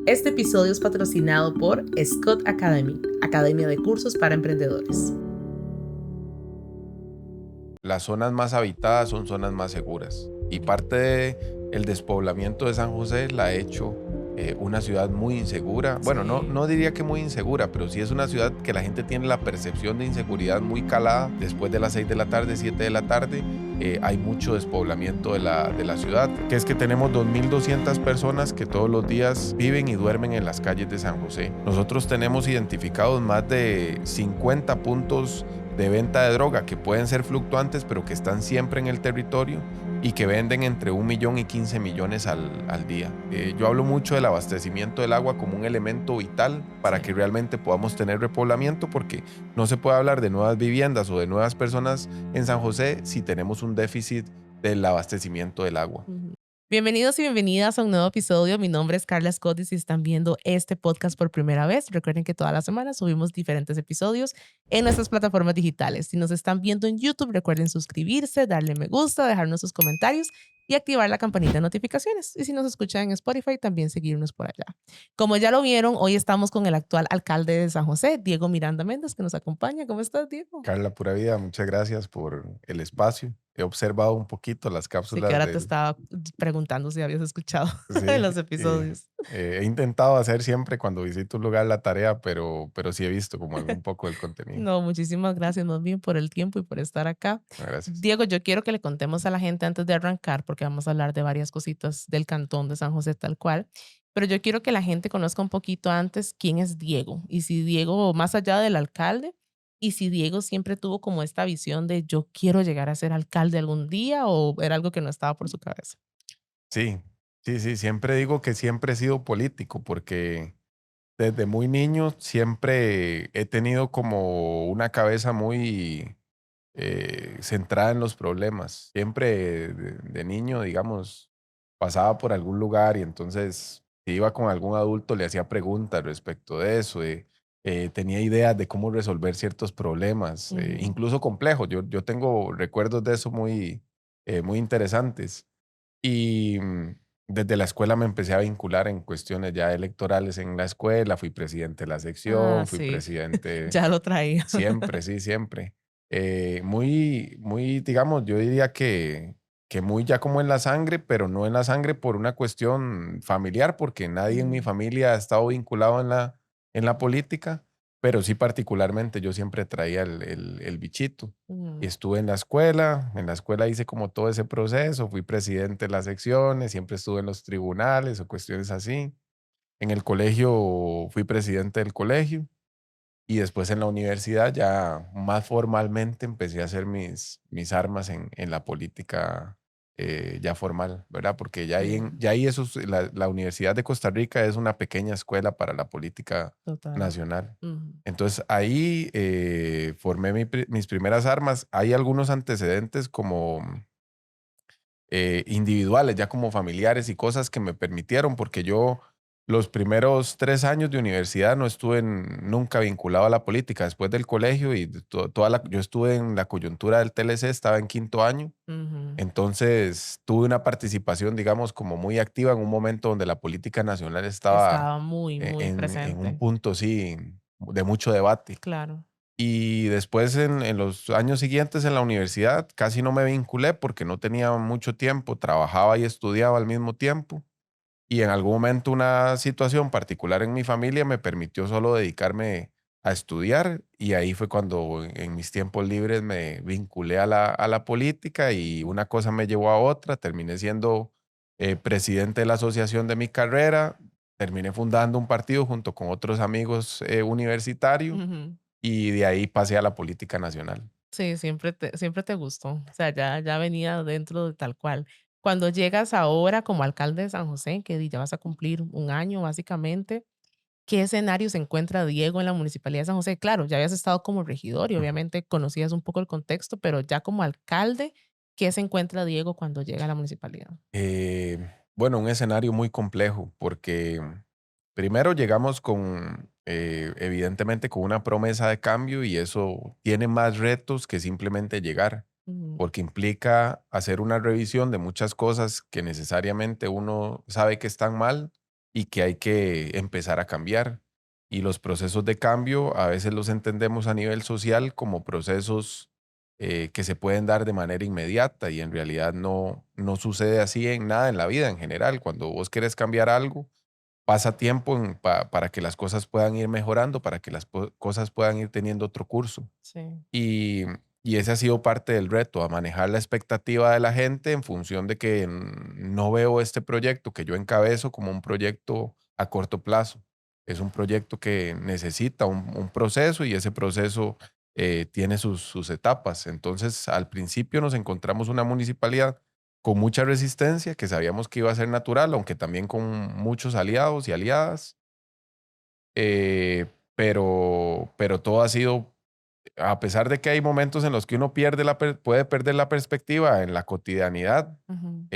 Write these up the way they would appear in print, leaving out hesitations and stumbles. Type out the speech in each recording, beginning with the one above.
Este episodio es patrocinado por Scott Academy, Academia de Cursos para Emprendedores. Las zonas más habitadas son zonas más seguras y parte del despoblamiento de San José la ha hecho una ciudad muy insegura. Bueno, no diría que muy insegura, pero sí es una ciudad que la gente tiene la percepción de inseguridad muy calada. Después de las 6 de la tarde, 7 de la tarde, hay mucho despoblamiento de la ciudad, que es que tenemos 2.200 personas que todos los días viven y duermen en las calles de San José. Nosotros tenemos identificados más de 50 puntos de venta de droga que pueden ser fluctuantes pero que están siempre en el territorio y que venden entre 1 millón y 15 millones al día. Yo hablo mucho del abastecimiento del agua como un elemento vital para que realmente podamos tener repoblamiento, porque no se puede hablar de nuevas viviendas o de nuevas personas en San José si tenemos un déficit del abastecimiento del agua. Bienvenidos y bienvenidas a un nuevo episodio. Mi nombre es Carla Scott y si están viendo este podcast por primera vez, recuerden que toda la semana subimos diferentes episodios en nuestras plataformas digitales. Si nos están viendo en YouTube, recuerden suscribirse, darle me gusta, dejarnos sus comentarios y activar la campanita de notificaciones. Y si nos escuchan en Spotify, también seguirnos por allá. Como ya lo vieron, hoy estamos con el actual alcalde de San José, Diego Miranda Méndez, que nos acompaña. ¿Cómo estás, Diego? Carla, pura vida, muchas gracias por el espacio. He observado un poquito las Sí, que cápsulas ahora te del... estaba preguntando si habías escuchado Sí, los episodios. he intentado hacer siempre cuando visito un lugar la tarea, pero sí he visto como algún poco del contenido. No, muchísimas gracias más bien por el tiempo y por estar acá. Gracias. Diego, yo quiero que le contemos a la gente antes de arrancar, porque vamos a hablar de varias cositas del cantón de San José tal cual, pero yo quiero que la gente conozca un poquito antes quién es Diego y si Diego, más allá del alcalde, y si Diego siempre tuvo como esta visión de yo quiero llegar a ser alcalde algún día o era algo que no estaba por su cabeza. Sí, sí, siempre digo que siempre he sido político porque desde muy niño siempre he tenido como una cabeza muy centrada en los problemas. Siempre de niño, digamos, pasaba por algún lugar y entonces si iba con algún adulto le hacía preguntas respecto de eso. Tenía ideas de cómo resolver ciertos problemas, Ujú. incluso complejos. Yo tengo recuerdos de eso muy interesantes. Y desde la escuela me empecé a vincular en cuestiones ya electorales en la escuela. Fui presidente de la Ah, sección, fui sí, presidente ya lo traía. siempre, sí, siempre. Muy, digamos, yo diría que muy ya como en la sangre, pero no en la sangre por una cuestión familiar, porque nadie en mi Ujú, familia ha estado vinculado en la política, pero sí particularmente yo siempre traía el bichito. Y ujú. estuve en la escuela hice como todo ese proceso, fui presidente de las secciones, siempre estuve en los tribunales o cuestiones así. En el colegio fui presidente del colegio y después en la universidad ya más formalmente empecé a hacer mis armas en la política ya formal, ¿verdad? Porque Sí, ya ahí la Universidad de Costa Rica es una pequeña escuela para la política total. nacional. Ujú. Entonces ahí formé mis primeras armas. Hay algunos antecedentes como individuales, ya como familiares y cosas que me permitieron, porque yo los primeros 3 años de universidad no estuve nunca vinculado a la política. Después del colegio y yo estuve en la coyuntura del TLC, estaba en quinto año. Ujú. Entonces tuve una participación, digamos, como muy activa en un momento donde la política nacional estaba Estaba muy, muy en un presente. punto, sí, de mucho debate. Claro. Y después en los años siguientes en la universidad casi no me vinculé porque no tenía mucho tiempo, trabajaba y estudiaba al mismo tiempo. Y en algún momento una situación particular en mi familia me permitió solo dedicarme a estudiar y ahí fue cuando en mis tiempos libres me vinculé a la política y una cosa me llevó a otra. Terminé siendo presidente de la asociación de mi carrera, terminé fundando un partido junto con otros amigos universitarios Ujú. y de ahí pasé a la política nacional. Sí, siempre te gustó. O sea, ya venía dentro de tal cual. Cuando llegas ahora como alcalde de San José, que ya vas a cumplir un año básicamente, ¿qué escenario se encuentra Diego en la Municipalidad de San José? Claro, ya habías estado como regidor y Ujú. obviamente conocías un poco el contexto, pero ya como alcalde, ¿qué se encuentra Diego cuando llega a la municipalidad? Bueno, un escenario muy complejo porque primero llegamos evidentemente con una promesa de cambio y eso tiene más retos que simplemente llegar, Ujú, porque implica hacer una revisión de muchas cosas que necesariamente uno sabe que están mal y que hay que empezar a cambiar. Y los procesos de cambio a veces los entendemos a nivel social como procesos que se pueden dar de manera inmediata y en realidad no sucede así en nada en la vida en general. Cuando vos querés cambiar algo, pasa tiempo para que las cosas puedan ir mejorando, para que las cosas puedan ir teniendo otro curso. Sí. Y, y ese ha sido parte del reto, a manejar la expectativa de la gente en función de que no veo este proyecto que yo encabezo como un proyecto a corto plazo. Es un proyecto que necesita un proceso y ese proceso tiene sus etapas. Entonces, al principio nos encontramos una municipalidad con mucha resistencia, que sabíamos que iba a ser natural, aunque también con muchos aliados y aliadas. Pero todo ha sido, a pesar de que hay momentos en los que uno puede perder la perspectiva en la cotidianidad, Ujú.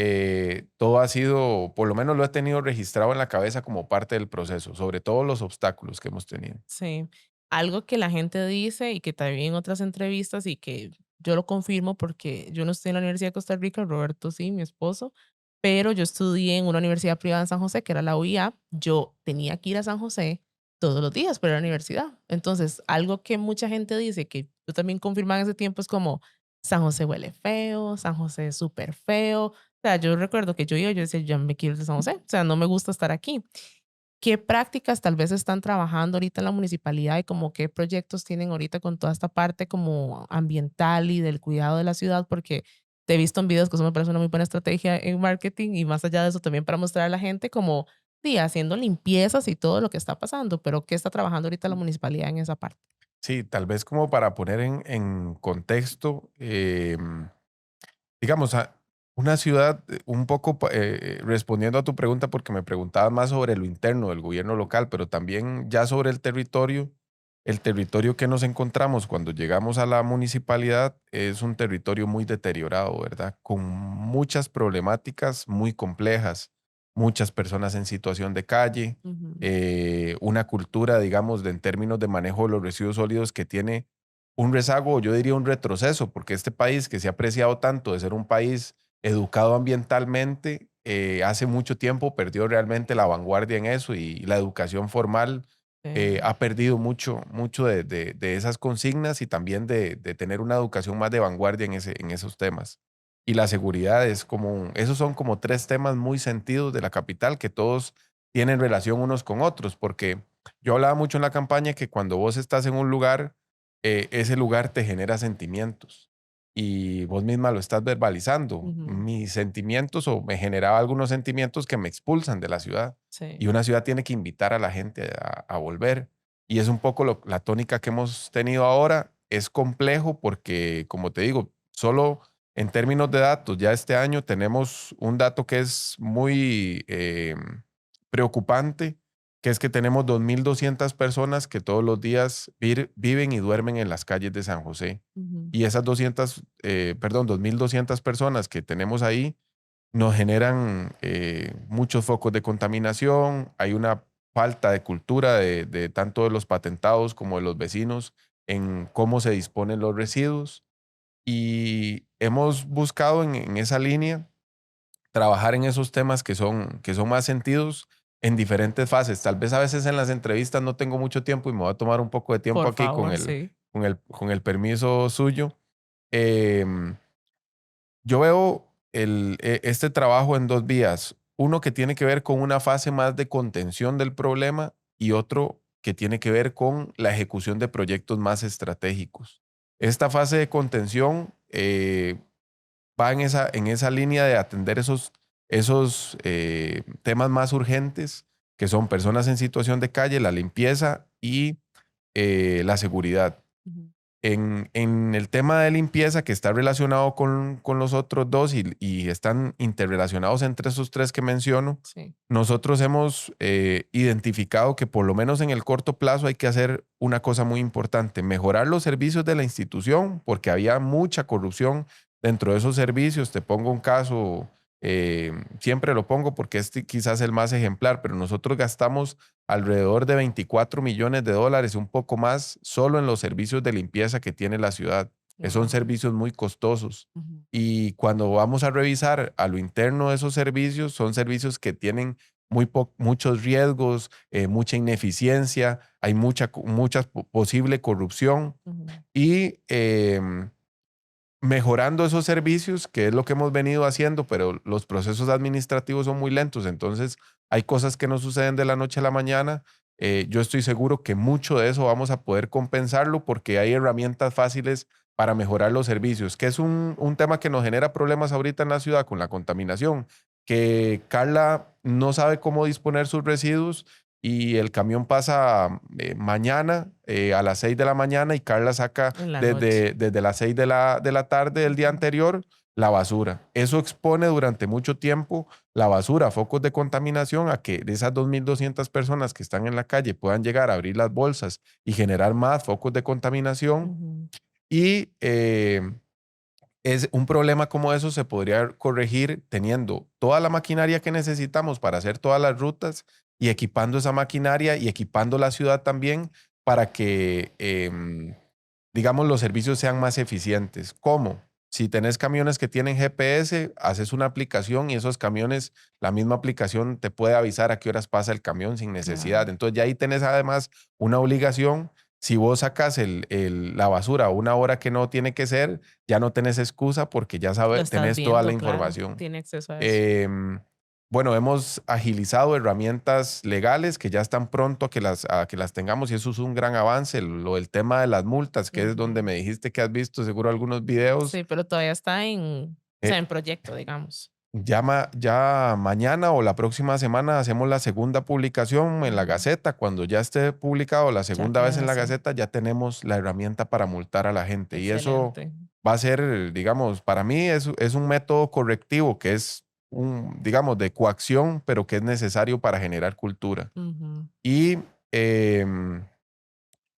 todo ha sido, por lo menos lo he tenido registrado en la cabeza como parte del proceso, sobre todo los obstáculos que hemos tenido. Sí. Algo que la gente dice y que también en otras entrevistas y que yo lo confirmo porque yo no estoy en la Universidad de Costa Rica, Roberto sí, mi esposo, pero yo estudié en una universidad privada en San José, que era la UIA. Yo tenía que ir a San José todos los días para la universidad. Entonces, algo que mucha gente dice, que yo también confirmaba en ese tiempo, es como San José huele feo, San José es súper feo. O sea, yo recuerdo que yo iba, yo decía, ya me quiero ir de San José, o sea, no me gusta estar aquí. ¿Qué prácticas tal vez están trabajando ahorita en la municipalidad y como qué proyectos tienen ahorita con toda esta parte como ambiental y del cuidado de la ciudad? Porque te he visto en videos que eso me parece una muy buena estrategia en marketing y más allá de eso también para mostrar a la gente como, sí, haciendo limpiezas y todo lo que está pasando, pero ¿qué está trabajando ahorita la municipalidad en esa parte? Sí, tal vez como para poner en contexto, digamos, una ciudad, un poco respondiendo a tu pregunta, porque me preguntabas más sobre lo interno del gobierno local, pero también ya sobre el territorio que nos encontramos cuando llegamos a la municipalidad es un territorio muy deteriorado, ¿verdad? Con muchas problemáticas muy complejas, muchas personas en situación de calle, Ujú. una cultura, digamos, en términos de manejo de los residuos sólidos que tiene un rezago, yo diría un retroceso, porque este país que se ha apreciado tanto de ser un país educado ambientalmente, hace mucho tiempo perdió realmente la vanguardia en eso y la educación formal Sí. ha perdido mucho de esas consignas y también de tener una educación más de vanguardia en esos temas. Y la seguridad es como, esos son como tres temas muy sentidos de la capital que todos tienen relación unos con otros, porque yo hablaba mucho en la campaña que cuando vos estás en un lugar, ese lugar te genera sentimientos y vos misma lo estás verbalizando. Ujú. Mis sentimientos o me generaba algunos sentimientos que me expulsan de la ciudad y Sí. una ciudad tiene que invitar a la gente a volver. Y es un poco la tónica que hemos tenido ahora. Es complejo porque, como te digo, solo en términos de datos, ya este año tenemos un dato que es muy preocupante, que es que tenemos 2.200 personas que todos los días viven y duermen en las calles de San José. Ujú. Y esas 2.200 personas que tenemos ahí nos generan muchos focos de contaminación. Hay una falta de cultura de tanto de los patentados como de los vecinos en cómo se disponen los residuos. Y hemos buscado en esa línea trabajar en esos temas que son más sentidos en diferentes fases. Tal vez a veces en las entrevistas no tengo mucho tiempo y me voy a tomar un poco de tiempo Por aquí favor, sí. con el permiso suyo. Em, yo veo este trabajo en dos vías. Uno que tiene que ver con una fase más de contención del problema y otro que tiene que ver con la ejecución de proyectos más estratégicos. Esta fase de contención va en esa línea de atender esos temas más urgentes, que son personas en situación de calle, la limpieza y la seguridad. Ujú. En el tema de limpieza, que está relacionado con los otros dos y están interrelacionados entre esos tres que menciono, Sí. nosotros hemos identificado que por lo menos en el corto plazo hay que hacer una cosa muy importante, mejorar los servicios de la institución, porque había mucha corrupción dentro de esos servicios. Te pongo un caso, siempre lo pongo porque este quizás el más ejemplar, pero nosotros gastamos alrededor de 24 millones de dólares, un poco más, solo en los servicios de limpieza que tiene la ciudad. Son Wow. servicios muy costosos. Ujú. Y cuando vamos a revisar a lo interno de esos servicios, son servicios que tienen muchos riesgos, mucha ineficiencia, hay mucha posible corrupción Ujú. y mejorando esos servicios, que es lo que hemos venido haciendo, pero los procesos administrativos son muy lentos, entonces hay cosas que no suceden de la noche a la mañana. Yo estoy seguro que mucho de eso vamos a poder compensarlo porque hay herramientas fáciles para mejorar los servicios, que es un tema que nos genera problemas ahorita en la ciudad con la contaminación, que Carla no sabe cómo disponer sus residuos y el camión pasa mañana a las 6 de la mañana y Carla saca En la noche. desde las 6 de la tarde del día Ujú. anterior la basura. Eso expone durante mucho tiempo la basura a focos de contaminación, a que de esas 2.200 personas que están en la calle puedan llegar a abrir las bolsas y generar más focos de contaminación. Ujú. Y es un problema como eso se podría corregir teniendo toda la maquinaria que necesitamos para hacer todas las rutas y equipando esa maquinaria y equipando la ciudad también para que, digamos, los servicios sean más eficientes. ¿Cómo? Si tenés camiones que tienen GPS, haces una aplicación y esos camiones, la misma aplicación te puede avisar a qué horas pasa el camión sin necesidad. Claro. Entonces ya ahí tenés además una obligación. Si vos sacas la basura a una hora que no tiene que ser, ya no tenés excusa porque ya Lo sabes, estás tenés toda la viendo, claro. información. Tiene acceso a eso. Em, bueno, hemos agilizado herramientas legales que ya están pronto a que las tengamos y eso es un gran avance. El tema de las multas, que es donde Ujú. me dijiste que has visto seguro algunos videos. Sí, pero todavía está en, o eh, sea, en proyecto, digamos. ya mañana o la próxima semana hacemos la segunda publicación en la Ujú. Gaceta. Cuando ya esté publicado la Ya segunda vez pueden en la hacer. Gaceta, ya tenemos la herramienta para multar a la gente. Y eso Excelente. va a ser, digamos, para mí es un método correctivo que es digamos, de coacción, pero que es necesario para generar cultura. Ujú. Y, em,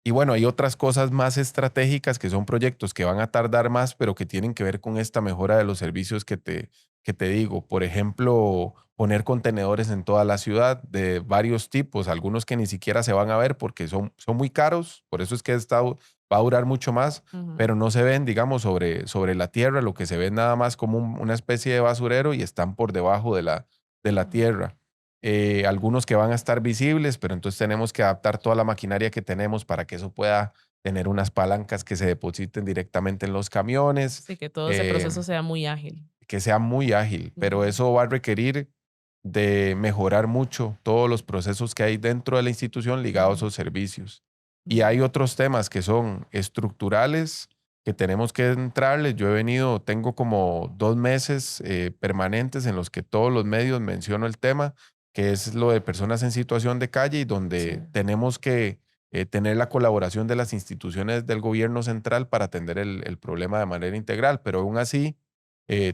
y bueno, hay otras cosas más estratégicas que son proyectos que van a tardar más, pero que tienen que ver con esta mejora de los servicios que te digo. Por ejemplo, poner contenedores en toda la ciudad de varios tipos, algunos que ni siquiera se van a ver porque son muy caros, por eso es que va a durar mucho más, Ujú. pero no se ven, digamos, sobre la tierra, lo que se ve nada más como una especie de basurero y están por debajo de la Ujú. tierra. Algunos que van a estar visibles, pero entonces tenemos que adaptar toda la maquinaria que tenemos para que eso pueda tener unas palancas que se depositen directamente en los camiones, Sí, que todo ese eh, proceso sea muy ágil. que sea muy ágil, pero Ujú. eso va a requerir de mejorar mucho todos los procesos que hay dentro de la institución ligados a Ujú. esos servicios. Y Ujú. hay otros temas que son estructurales que tenemos que entrarles. Tengo como 2 meses permanentes en los que todos los medios menciono el tema, que es lo de personas en situación de calle y Sí. donde tenemos que tener la colaboración de las instituciones del gobierno central para atender el problema de manera integral, pero aún así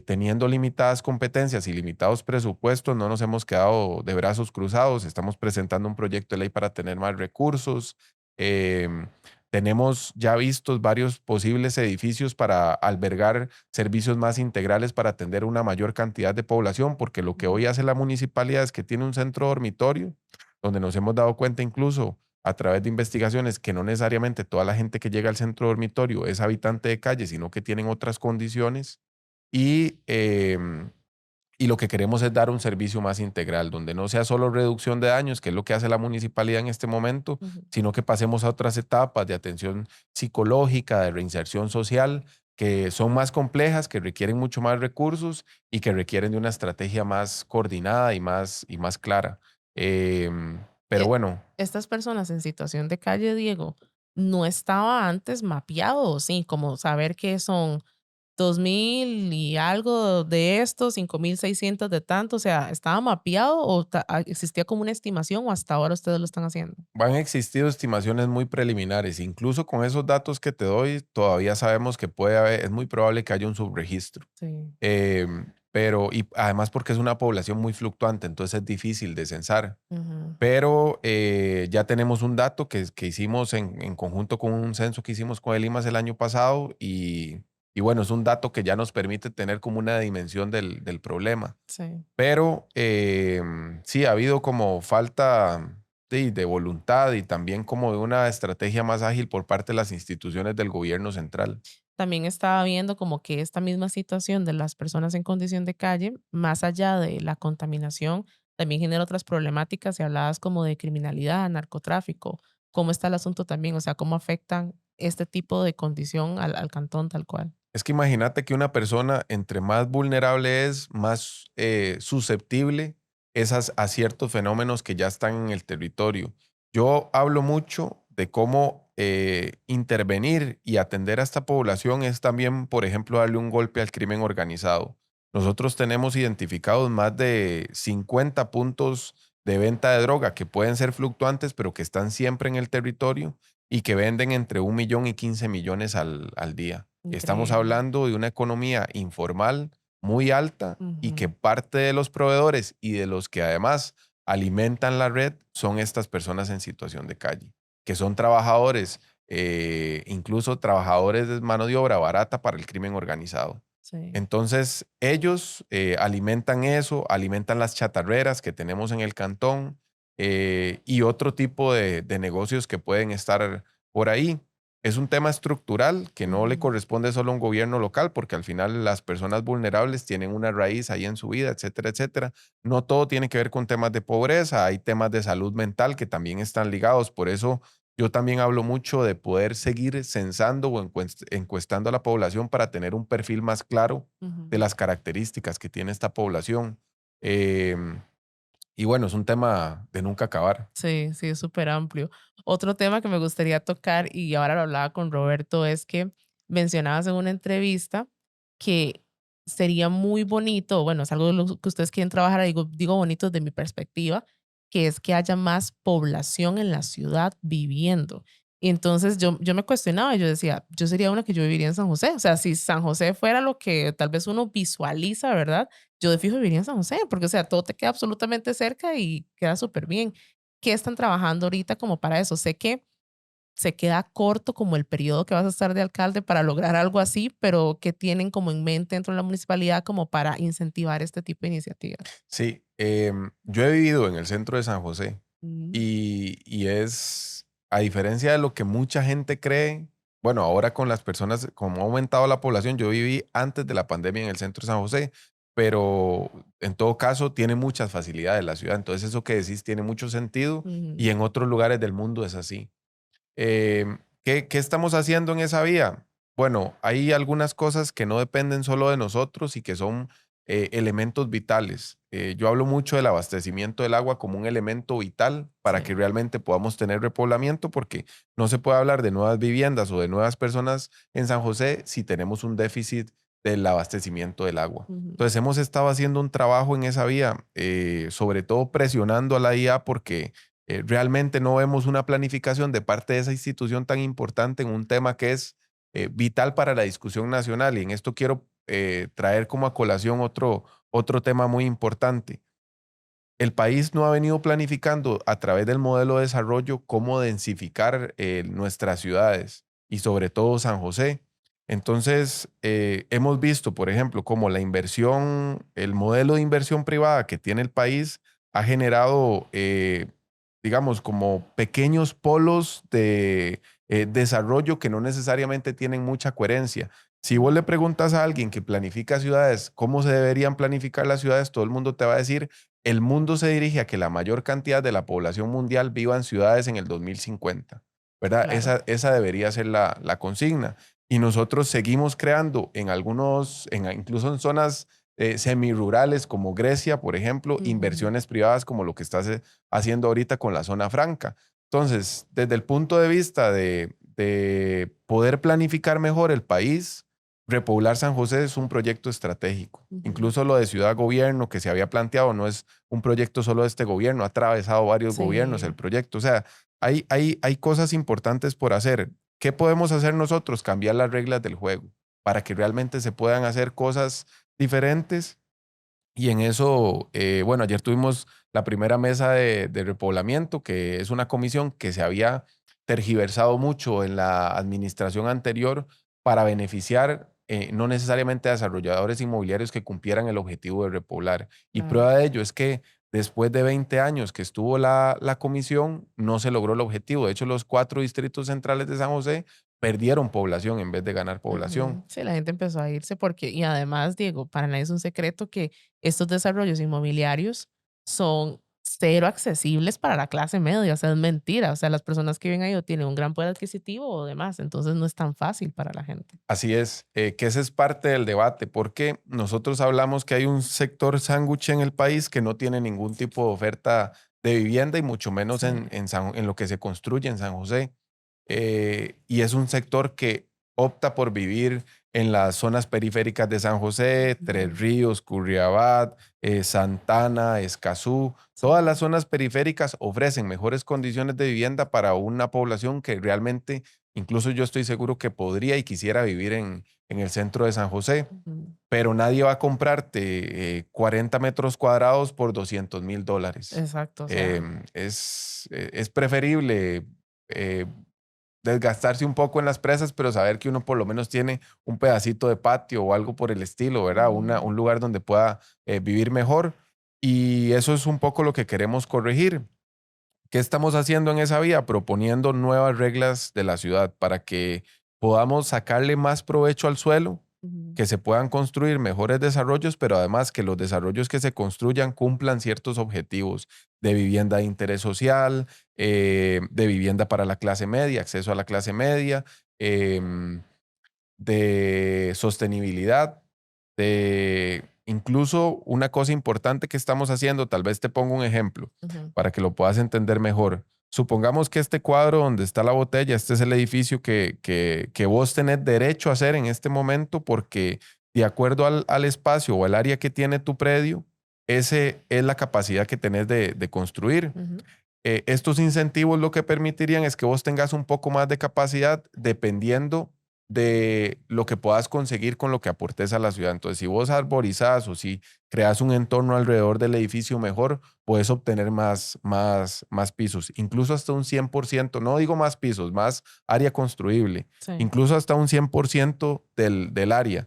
teniendo limitadas competencias y limitados presupuestos, no nos hemos quedado de brazos cruzados. Estamos presentando un proyecto de ley para tener más recursos. Em, Tenemos ya vistos varios posibles edificios para albergar servicios más integrales para atender una mayor cantidad de población, porque lo que Ujú. hoy hace la municipalidad es que tiene un centro dormitorio, donde nos hemos dado cuenta incluso a través de investigaciones que no necesariamente toda la gente que llega al centro dormitorio es habitante de calle, sino que tienen otras condiciones y, y lo que queremos es dar un servicio más integral, donde no sea solo reducción de daños, que es lo que hace la municipalidad en este momento, Ujú. sino que pasemos a otras etapas de atención psicológica, de reinserción social, que son más complejas, que requieren mucho más recursos y que requieren de una estrategia más coordinada y más clara. Pero Eh, bueno, Estas personas en situación de calle, Diego, ¿no estaba antes mapeado? Sí, como saber que son 2000 y algo de estos, 5600 de tanto, o sea, ¿estaba mapeado o existía como una estimación o hasta ahora ustedes lo están haciendo? han existido estimaciones muy preliminares. Incluso con esos datos que te doy, todavía sabemos que es muy probable que haya un subregistro. Sí. Pero, y además porque es una población muy fluctuante, entonces es difícil de censar. Ujú. Pero ya tenemos un dato que hicimos en conjunto con un censo que hicimos con el IMAS el año pasado y bueno, es un dato que ya nos permite tener como una dimensión del problema. Sí. Pero sí, ha habido como falta de voluntad y también como de una estrategia más ágil por parte de las instituciones del gobierno central. También estaba viendo como que esta misma situación de las personas en condición de calle, más allá de la contaminación, también genera otras problemáticas y hablabas como de criminalidad, narcotráfico. ¿Cómo está el asunto también? O sea, ¿cómo afectan este tipo de condición al cantón tal cual? Es que imagínate que una persona, entre más vulnerable es, más susceptible es a ciertos fenómenos que ya están en el territorio. Yo hablo mucho de cómo intervenir y atender a esta población es también, por ejemplo, darle un golpe al crimen organizado. Nosotros tenemos identificados más de 50 puntos de venta de droga que pueden ser fluctuantes, pero que están siempre en el territorio y que venden entre 1 millón y 15 millones al día. Estamos Increíble. hablando de una economía informal muy alta y que Ujú, parte de los proveedores y de los que además alimentan la red son estas personas en situación de calle, que son trabajadores, incluso trabajadores de mano de obra barata para el crimen organizado. sí. Entonces, ellos alimentan eso, alimentan las chatarreras que tenemos en el cantón y otro tipo de negocios que pueden estar por ahí. Es un tema estructural que no le Ujú, corresponde solo a un gobierno local, porque al final las personas vulnerables tienen una raíz ahí en su vida, etcétera, etcétera. No todo tiene que ver con temas de pobreza, hay temas de salud mental que también están ligados. Por eso yo también hablo mucho de poder seguir censando o encuestando a la población para tener un perfil más claro de ujú. las características que tiene esta población. Em, y bueno, es un tema de nunca acabar. Sí, sí, es súper amplio. Otro tema que me gustaría tocar, y ahora lo hablaba con Roberto, es que mencionabas en una entrevista que sería muy bonito, bueno, es algo de lo que ustedes quieren trabajar, digo bonito desde mi perspectiva, que es que haya más población en la ciudad viviendo. Y entonces yo me cuestionaba, yo decía, yo sería una que yo viviría en San José. O sea, si San José fuera lo que tal vez uno visualiza, ¿verdad? Yo de fijo viviría en San José, porque, o sea, todo te queda absolutamente cerca y queda súper bien. ¿Qué están trabajando ahorita como para eso? Sé que se queda corto como el periodo que vas a estar de alcalde para lograr algo así, pero ¿qué tienen como en mente dentro de la municipalidad como para incentivar este tipo de iniciativas? Sí, yo he vivido en el centro de San José Mm, y es, a diferencia de lo que mucha gente cree, bueno, ahora con las personas, como ha aumentado la población, yo viví antes de la pandemia en el centro de San José, pero en todo caso tiene muchas facilidades la ciudad, entonces eso que decís tiene mucho sentido ujú, y en otros lugares del mundo es así. ¿Qué estamos haciendo en esa vía? Bueno, hay algunas cosas que no dependen solo de nosotros y que son elementos vitales. Yo hablo mucho del abastecimiento del agua como un elemento vital para que sí. realmente podamos tener repoblamiento, porque no se puede hablar de nuevas viviendas o de nuevas personas en San José si tenemos un déficit del abastecimiento del agua. Ujú, Entonces hemos estado haciendo un trabajo en esa vía, sobre todo presionando a la IA porque realmente no vemos una planificación de parte de esa institución tan importante en un tema que es vital para la discusión nacional. Y en esto quiero traer como a colación otro tema muy importante. El país no ha venido planificando a través del modelo de desarrollo cómo densificar nuestras ciudades y sobre todo San José. Entonces, hemos visto, por ejemplo, cómo la inversión, el modelo de inversión privada que tiene el país ha generado, digamos, como pequeños polos de desarrollo que no necesariamente tienen mucha coherencia. Si vos le preguntas a alguien que planifica ciudades cómo se deberían planificar las ciudades, todo el mundo te va a decir el mundo se dirige a que la mayor cantidad de la población mundial viva en ciudades en el 2050, ¿verdad? claro. Esa debería ser la consigna. Y nosotros seguimos creando incluso en zonas semirurales como Grecia, por ejemplo, Ujú, inversiones privadas como lo que estás haciendo ahorita con la zona franca. Entonces, desde el punto de vista de poder planificar mejor el país, repoblar San José es un proyecto estratégico. ujú. Incluso lo de ciudad gobierno que se había planteado no es un proyecto solo de este gobierno, ha atravesado varios gobiernos el Sí. proyecto. O sea, hay cosas importantes por hacer. ¿Qué podemos hacer nosotros? Cambiar las reglas del juego para que realmente se puedan hacer cosas diferentes. Y en eso, bueno, ayer tuvimos la primera mesa de repoblamiento, que es una comisión que se había tergiversado mucho en la administración anterior para beneficiar no necesariamente a desarrolladores inmobiliarios que cumplieran el objetivo de repoblar. Y Claro. prueba de ello es que después de 20 años que estuvo la comisión, no se logró el objetivo. De hecho, los 4 distritos centrales de San José perdieron población en vez de ganar población. Ujú. Sí, la gente empezó a irse porque, y además, Diego, para nadie es un secreto que estos desarrollos inmobiliarios son cero accesibles para la clase media. O sea, es mentira. O sea, las personas que viven ahí o tienen un gran poder adquisitivo o demás. Entonces no es tan fácil para la gente. Así es, que ese es parte del debate, porque nosotros hablamos que hay un sector sándwich en el país que no tiene ningún tipo de oferta de vivienda y mucho menos Sí. en lo que se construye en San José. Y es un sector que opta por vivir en las zonas periféricas de San José, Tres Ujú. Ríos, Curriabat, Santana, Escazú. Todas Sí. las zonas periféricas ofrecen mejores condiciones de vivienda para una población que realmente, incluso yo estoy seguro que podría y quisiera vivir en el centro de San José, Ujú. pero nadie va a comprarte 40 metros cuadrados por $200,000. Exacto. O sea, Es preferible eh, desgastarse un poco en las presas, pero saber que uno por lo menos tiene un pedacito de patio o algo por el estilo, ¿verdad? ujú, Un lugar donde pueda vivir mejor. Y eso es un poco lo que queremos corregir. ¿Qué estamos haciendo en esa vía? Proponiendo nuevas reglas de la ciudad para que podamos sacarle más provecho al suelo, ujú. que se puedan construir mejores desarrollos, pero además que los desarrollos que se construyan cumplan ciertos objetivos de vivienda de interés social, de vivienda para la clase media, acceso a la clase media, em, de sostenibilidad, de incluso una cosa importante que estamos haciendo, tal vez te pongo un ejemplo Ujú. para que lo puedas entender mejor. Supongamos que este cuadro donde está la botella, este es el edificio que vos tenés derecho a hacer en este momento porque de acuerdo al espacio o al área que tiene tu predio, ese es la capacidad que tenés de construir. Ujú. Estos incentivos lo que permitirían es que vos tengas un poco más de capacidad dependiendo de lo que puedas conseguir con lo que aportes a la ciudad. Entonces, si vos arborizás o si creas un entorno alrededor del edificio mejor, puedes obtener más pisos, incluso hasta un 100%, no digo más pisos, más área construible, Sí. incluso hasta un 100% del área.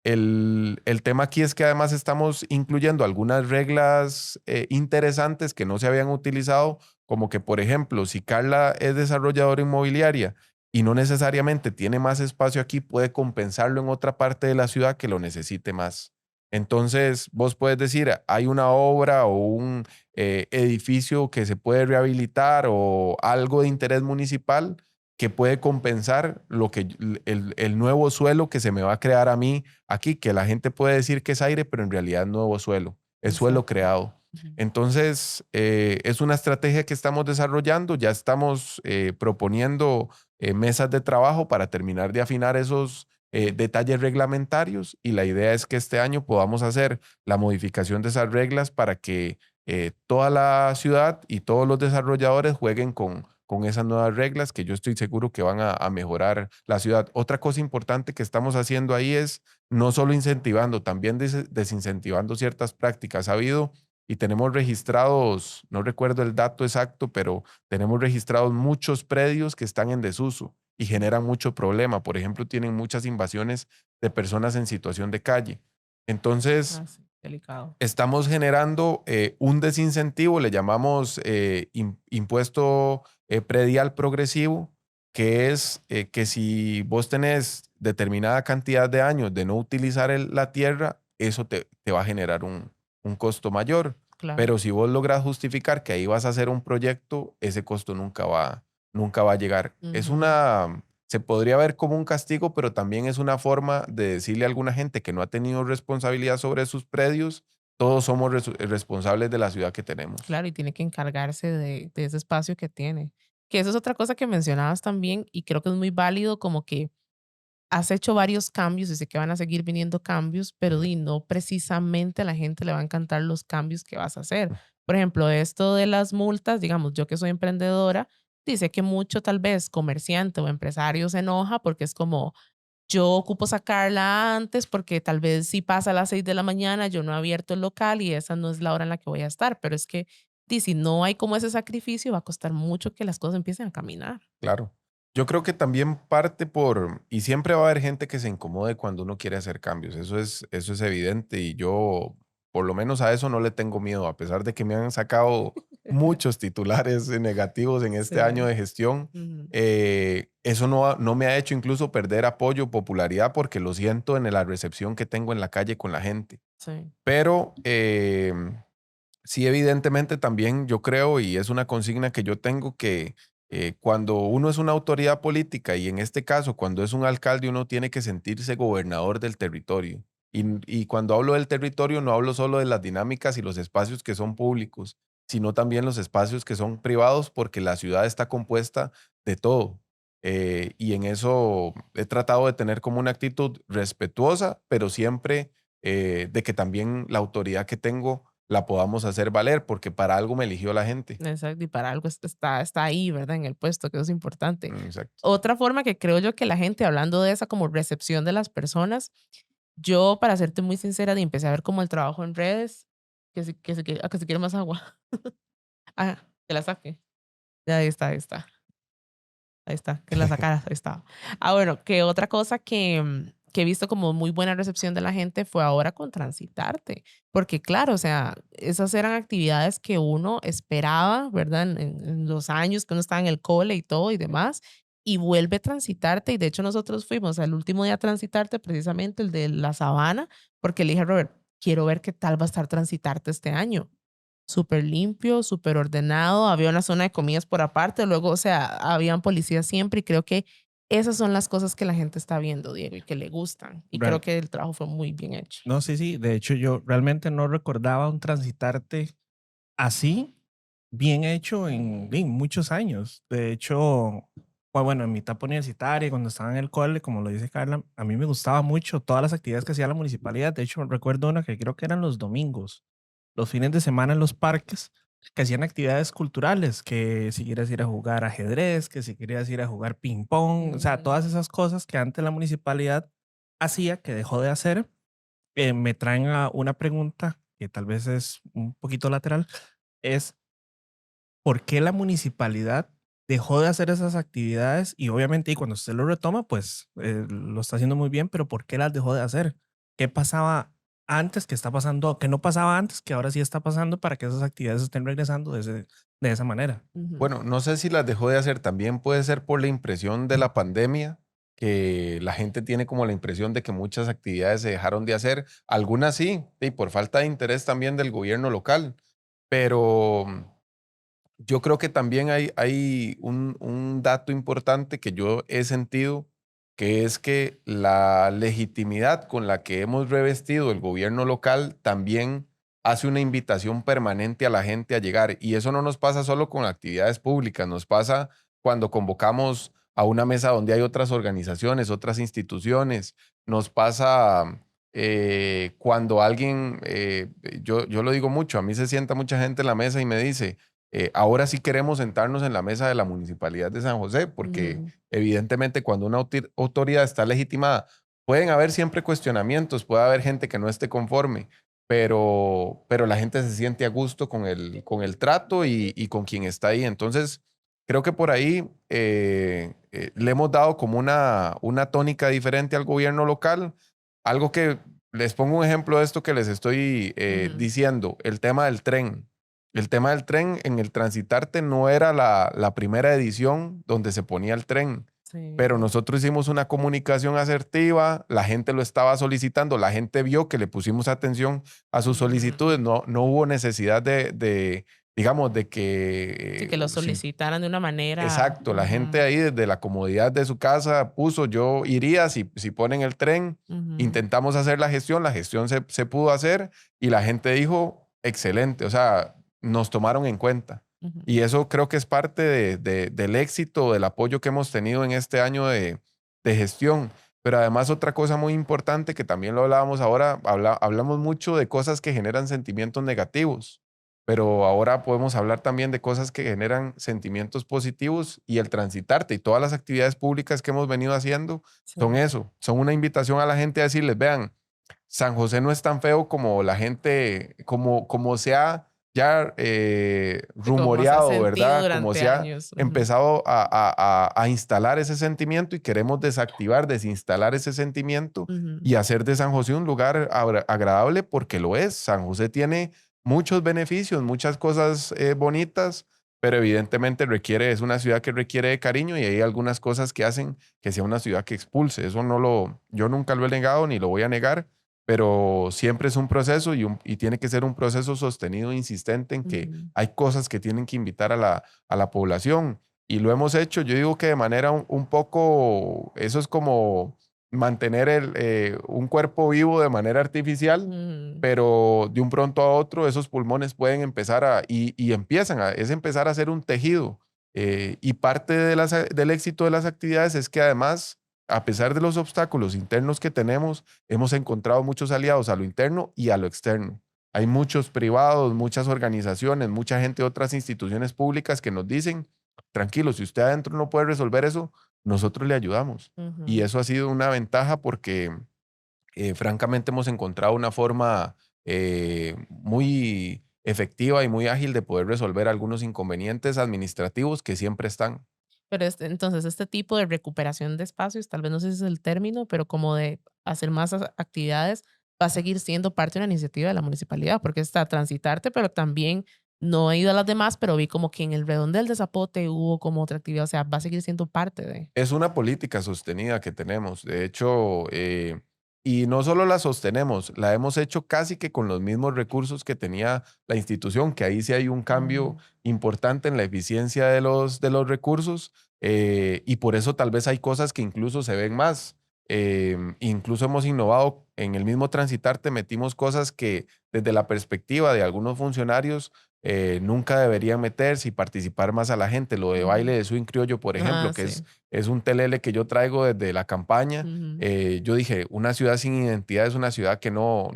El tema aquí es que además estamos incluyendo algunas reglas interesantes que no se habían utilizado, como que, por ejemplo, si Carla es desarrolladora inmobiliaria y no necesariamente tiene más espacio aquí, puede compensarlo en otra parte de la ciudad que lo necesite más. Entonces, vos puedes decir, hay una obra o un edificio que se puede rehabilitar o algo de interés municipal que puede compensar lo que el nuevo suelo que se me va a crear a mí aquí, que la gente puede decir que es aire, pero en realidad es nuevo suelo, es suelo Exacto. creado. Ujú. Entonces, es una estrategia que estamos desarrollando, ya estamos proponiendo mesas de trabajo para terminar de afinar esos detalles reglamentarios y la idea es que este año podamos hacer la modificación de esas reglas para que toda la ciudad y todos los desarrolladores jueguen con esas nuevas reglas que yo estoy seguro que van a mejorar la ciudad. Otra cosa importante que estamos haciendo ahí es no solo incentivando, también desincentivando ciertas prácticas. Ha habido y tenemos registrados, no recuerdo el dato exacto, pero tenemos registrados muchos predios que están en desuso y generan mucho problema. Por ejemplo, tienen muchas invasiones de personas en situación de calle. Entonces, Ah, sí, delicado. estamos generando un desincentivo, le llamamos impuesto predial progresivo, que es que si vos tenés determinada cantidad de años de no utilizar la tierra, eso te va a generar un costo mayor. Claro. Pero si vos logras justificar que ahí vas a hacer un proyecto, ese costo nunca va a llegar. Ujú. Se podría ver como un castigo, pero también es una forma de decirle a alguna gente que no ha tenido responsabilidad sobre sus predios, todos somos responsables de la ciudad que tenemos. Claro, y tiene que encargarse de ese espacio que tiene. Que eso es otra cosa que mencionabas también y creo que es muy válido como que has hecho varios cambios y sé que van a seguir viniendo cambios, pero di, no precisamente a la gente le va a encantar los cambios que vas a hacer. Por ejemplo, esto de las multas, digamos, yo que soy emprendedora, dice que mucho tal vez comerciante o empresario se enoja porque es como, yo ocupo sacarla antes porque tal vez si pasa a las 6 de la mañana, yo no he abierto el local y esa no es la hora en la que voy a estar, pero es que si no hay como ese sacrificio, va a costar mucho que las cosas empiecen a caminar. Claro. Yo creo que también parte y siempre va a haber gente que se incomode cuando uno quiere hacer cambios, eso es evidente y yo por lo menos a eso no le tengo miedo, a pesar de que me han sacado muchos titulares negativos en este año Sí. de gestión, Ujú. eso no me ha hecho incluso perder apoyo, popularidad, porque lo siento en la recepción que tengo en la calle con la gente. Sí. Pero Sí, evidentemente también yo creo, y es una consigna que yo tengo, que cuando uno es una autoridad política, y en este caso cuando es un alcalde, uno tiene que sentirse gobernador del territorio. Y cuando hablo del territorio no hablo solo de las dinámicas y los espacios que son públicos, sino también los espacios que son privados, porque la ciudad está compuesta de todo. Y en eso he tratado de tener como una actitud respetuosa, pero siempre de que también la autoridad que tengo la podamos hacer valer, porque para algo me eligió la gente. Exacto, y para algo está ahí, ¿verdad? En el puesto, que eso es importante. Exacto. Otra forma que creo yo que la gente, hablando de esa como recepción de las personas, yo, para serte muy sincera, empecé a ver como el trabajo en redes, que se quiere más agua. Ah, que la saque. Ya, ahí está, que la sacaras, ahí está. Ah, bueno, que otra cosa que he visto como muy buena recepción de la gente fue ahora con Transitarte, porque claro, o sea, esas eran actividades que uno esperaba, ¿verdad? En los años que uno estaba en el cole y todo y demás, y vuelve Transitarte, y de hecho nosotros fuimos al último día a Transitarte, precisamente el de la Sabana, porque le dije a Robert, quiero ver qué tal va a estar Transitarte este año. Súper limpio, súper ordenado, había una zona de comidas por aparte, luego, o sea, habían policías siempre y creo que esas son las cosas que la gente está viendo, Diego, y que le gustan. Y creo Real- que el trabajo fue muy bien hecho. No, sí, sí. De hecho, yo realmente no recordaba un transitarte así, bien hecho en muchos años. De hecho, bueno, en mi etapa universitaria, cuando estaba en el cole, como lo dice Carla, a mí me gustaba mucho todas las actividades que hacía la municipalidad. De hecho, recuerdo una que creo que eran los domingos, los fines de semana en los parques, que hacían actividades culturales, que si quieres ir a jugar ajedrez, que si querías ir a jugar ping pong, o sea, Ujú. todas esas cosas que antes la municipalidad hacía, que dejó de hacer. Me traen a una pregunta que tal vez es un poquito lateral, es ¿por qué la municipalidad dejó de hacer esas actividades? Y obviamente, y cuando usted lo retoma, pues lo está haciendo muy bien, pero ¿por qué las dejó de hacer? ¿Qué pasaba antes que está pasando, que no pasaba antes, que ahora sí está pasando para que esas actividades estén regresando de esa manera? Ujú. Bueno, no sé si las dejó de hacer, también puede ser por la impresión de la pandemia, que la gente tiene como la impresión de que muchas actividades se dejaron de hacer, algunas sí, y por falta de interés también del gobierno local, pero yo creo que también hay un dato importante que yo he sentido, que es que la legitimidad con la que hemos revestido el gobierno local también hace una invitación permanente a la gente a llegar. Y eso no nos pasa solo con actividades públicas, nos pasa cuando convocamos a una mesa donde hay otras organizaciones, otras instituciones, nos pasa cuando alguien, yo lo digo mucho, a mí se sienta mucha gente en la mesa y me dice, ahora sí queremos sentarnos en la mesa de la Municipalidad de San José, porque Ujú. evidentemente cuando una autoridad está legitimada, pueden haber siempre cuestionamientos, puede haber gente que no esté conforme, pero la gente se siente a gusto con el trato y con quien está ahí. Entonces, creo que por ahí le hemos dado como una tónica diferente al gobierno local. Algo que les pongo un ejemplo de esto que les estoy Ujú. diciendo, el tema del tren. El tema del tren en el Transitarte no era la primera edición donde se ponía el tren, pero Sí. nosotros hicimos una comunicación asertiva, la gente lo estaba solicitando, la gente vio que le pusimos atención a sus Ujú. solicitudes, no hubo necesidad digamos, de Sí, que que lo sí. solicitaran de una manera. Exacto, la gente Ujú. ahí desde la comodidad de su casa puso, yo iría si ponen el tren, Ujú. intentamos hacer la gestión se pudo hacer y la gente dijo, excelente, o sea, nos tomaron en cuenta. Ujú. Y eso creo que es parte del éxito, del apoyo que hemos tenido en este año de gestión. Pero además otra cosa muy importante que también lo hablábamos ahora, hablamos mucho de cosas que generan sentimientos negativos, pero ahora podemos hablar también de cosas que generan sentimientos positivos y el Transitarte y todas las actividades públicas que hemos venido haciendo son Sí. eso, son una invitación a la gente a decirles, vean, San José no es tan feo como la gente, como se ha ya Sí, como se ha rumoreado, sentido ¿verdad? Como durante se ha años. Ujú. empezado a instalar ese sentimiento y queremos desactivar, desinstalar ese sentimiento Ujú. y hacer de San José un lugar agradable porque lo es. San José tiene muchos beneficios, muchas cosas bonitas, pero evidentemente es una ciudad que requiere de cariño y hay algunas cosas que hacen que sea una ciudad que expulse. Eso yo nunca lo he negado ni lo voy a negar, pero siempre es un proceso y tiene que ser un proceso sostenido e insistente en que Ujú, hay cosas que tienen que invitar a la población. Y lo hemos hecho, yo digo que de manera un poco, eso es como mantener un cuerpo vivo de manera artificial, ujú, pero de un pronto a otro esos pulmones pueden empezar y empiezan es empezar a hacer un tejido. Y parte del éxito de las actividades es que además, a pesar de los obstáculos internos que tenemos, hemos encontrado muchos aliados a lo interno y a lo externo. Hay muchos privados, muchas organizaciones, mucha gente de otras instituciones públicas que nos dicen, tranquilo, si usted adentro no puede resolver eso, nosotros le ayudamos. Y ujú. eso ha sido una ventaja porque francamente hemos encontrado una forma muy efectiva y muy ágil de poder resolver algunos inconvenientes administrativos que siempre están. Pero entonces, este tipo de recuperación de espacios, tal vez no sé si es el término, pero como de hacer más actividades, va a seguir siendo parte de una iniciativa de la municipalidad, porque está transitarte, pero también no he ido a las demás, pero vi como que en el redondel de Zapote hubo como otra actividad, o sea, va a seguir siendo parte de. Es una política sostenida que tenemos. De hecho, y no solo la sostenemos, la hemos hecho casi que con los mismos recursos que tenía la institución, que ahí sí hay un cambio Mm, importante en la eficiencia de los recursos, y por eso tal vez hay cosas que incluso se ven más. Incluso hemos innovado en el mismo Transitarte, metimos cosas que desde la perspectiva de algunos funcionarios nunca deberían meterse y participar más a la gente. Lo de baile ujú. de swing criollo, por Ah, ejemplo, que sí. es un telele que yo traigo desde la campaña. Ujú, Yo dije, una ciudad sin identidad es una ciudad que no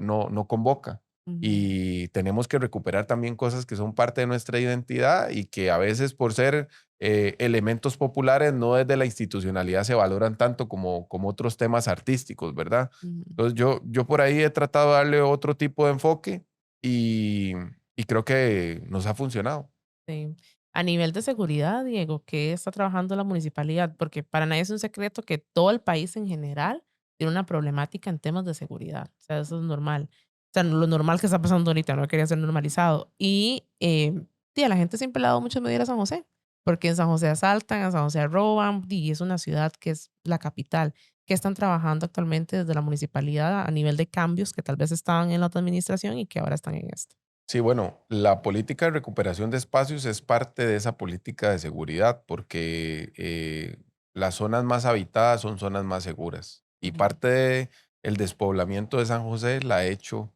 convoca. ujú, Y tenemos que recuperar también cosas que son parte de nuestra identidad y que a veces por ser elementos populares no desde la institucionalidad se valoran tanto como otros temas artísticos, ¿verdad? ujú. Entonces yo por ahí he tratado de darle otro tipo de enfoque y, y creo que nos ha funcionado. Sí. A nivel de seguridad, Diego, ¿qué está trabajando la municipalidad? Porque para nadie es un secreto que todo el país en general tiene una problemática en temas de seguridad. O sea, eso es normal. O sea, lo normal que está pasando ahorita no quería ser normalizado. Y sí, a la gente siempre le ha dado muchas medidas a San José, porque en San José asaltan, en San José roban, y es una ciudad que es la capital. ¿Qué están trabajando actualmente desde la municipalidad a nivel de cambios que tal vez estaban en la otra administración y que ahora están en esta? Sí, bueno, la política de recuperación de espacios es parte de esa política de seguridad porque las zonas más habitadas son zonas más seguras y Ujú. parte del despoblamiento de San José la ha hecho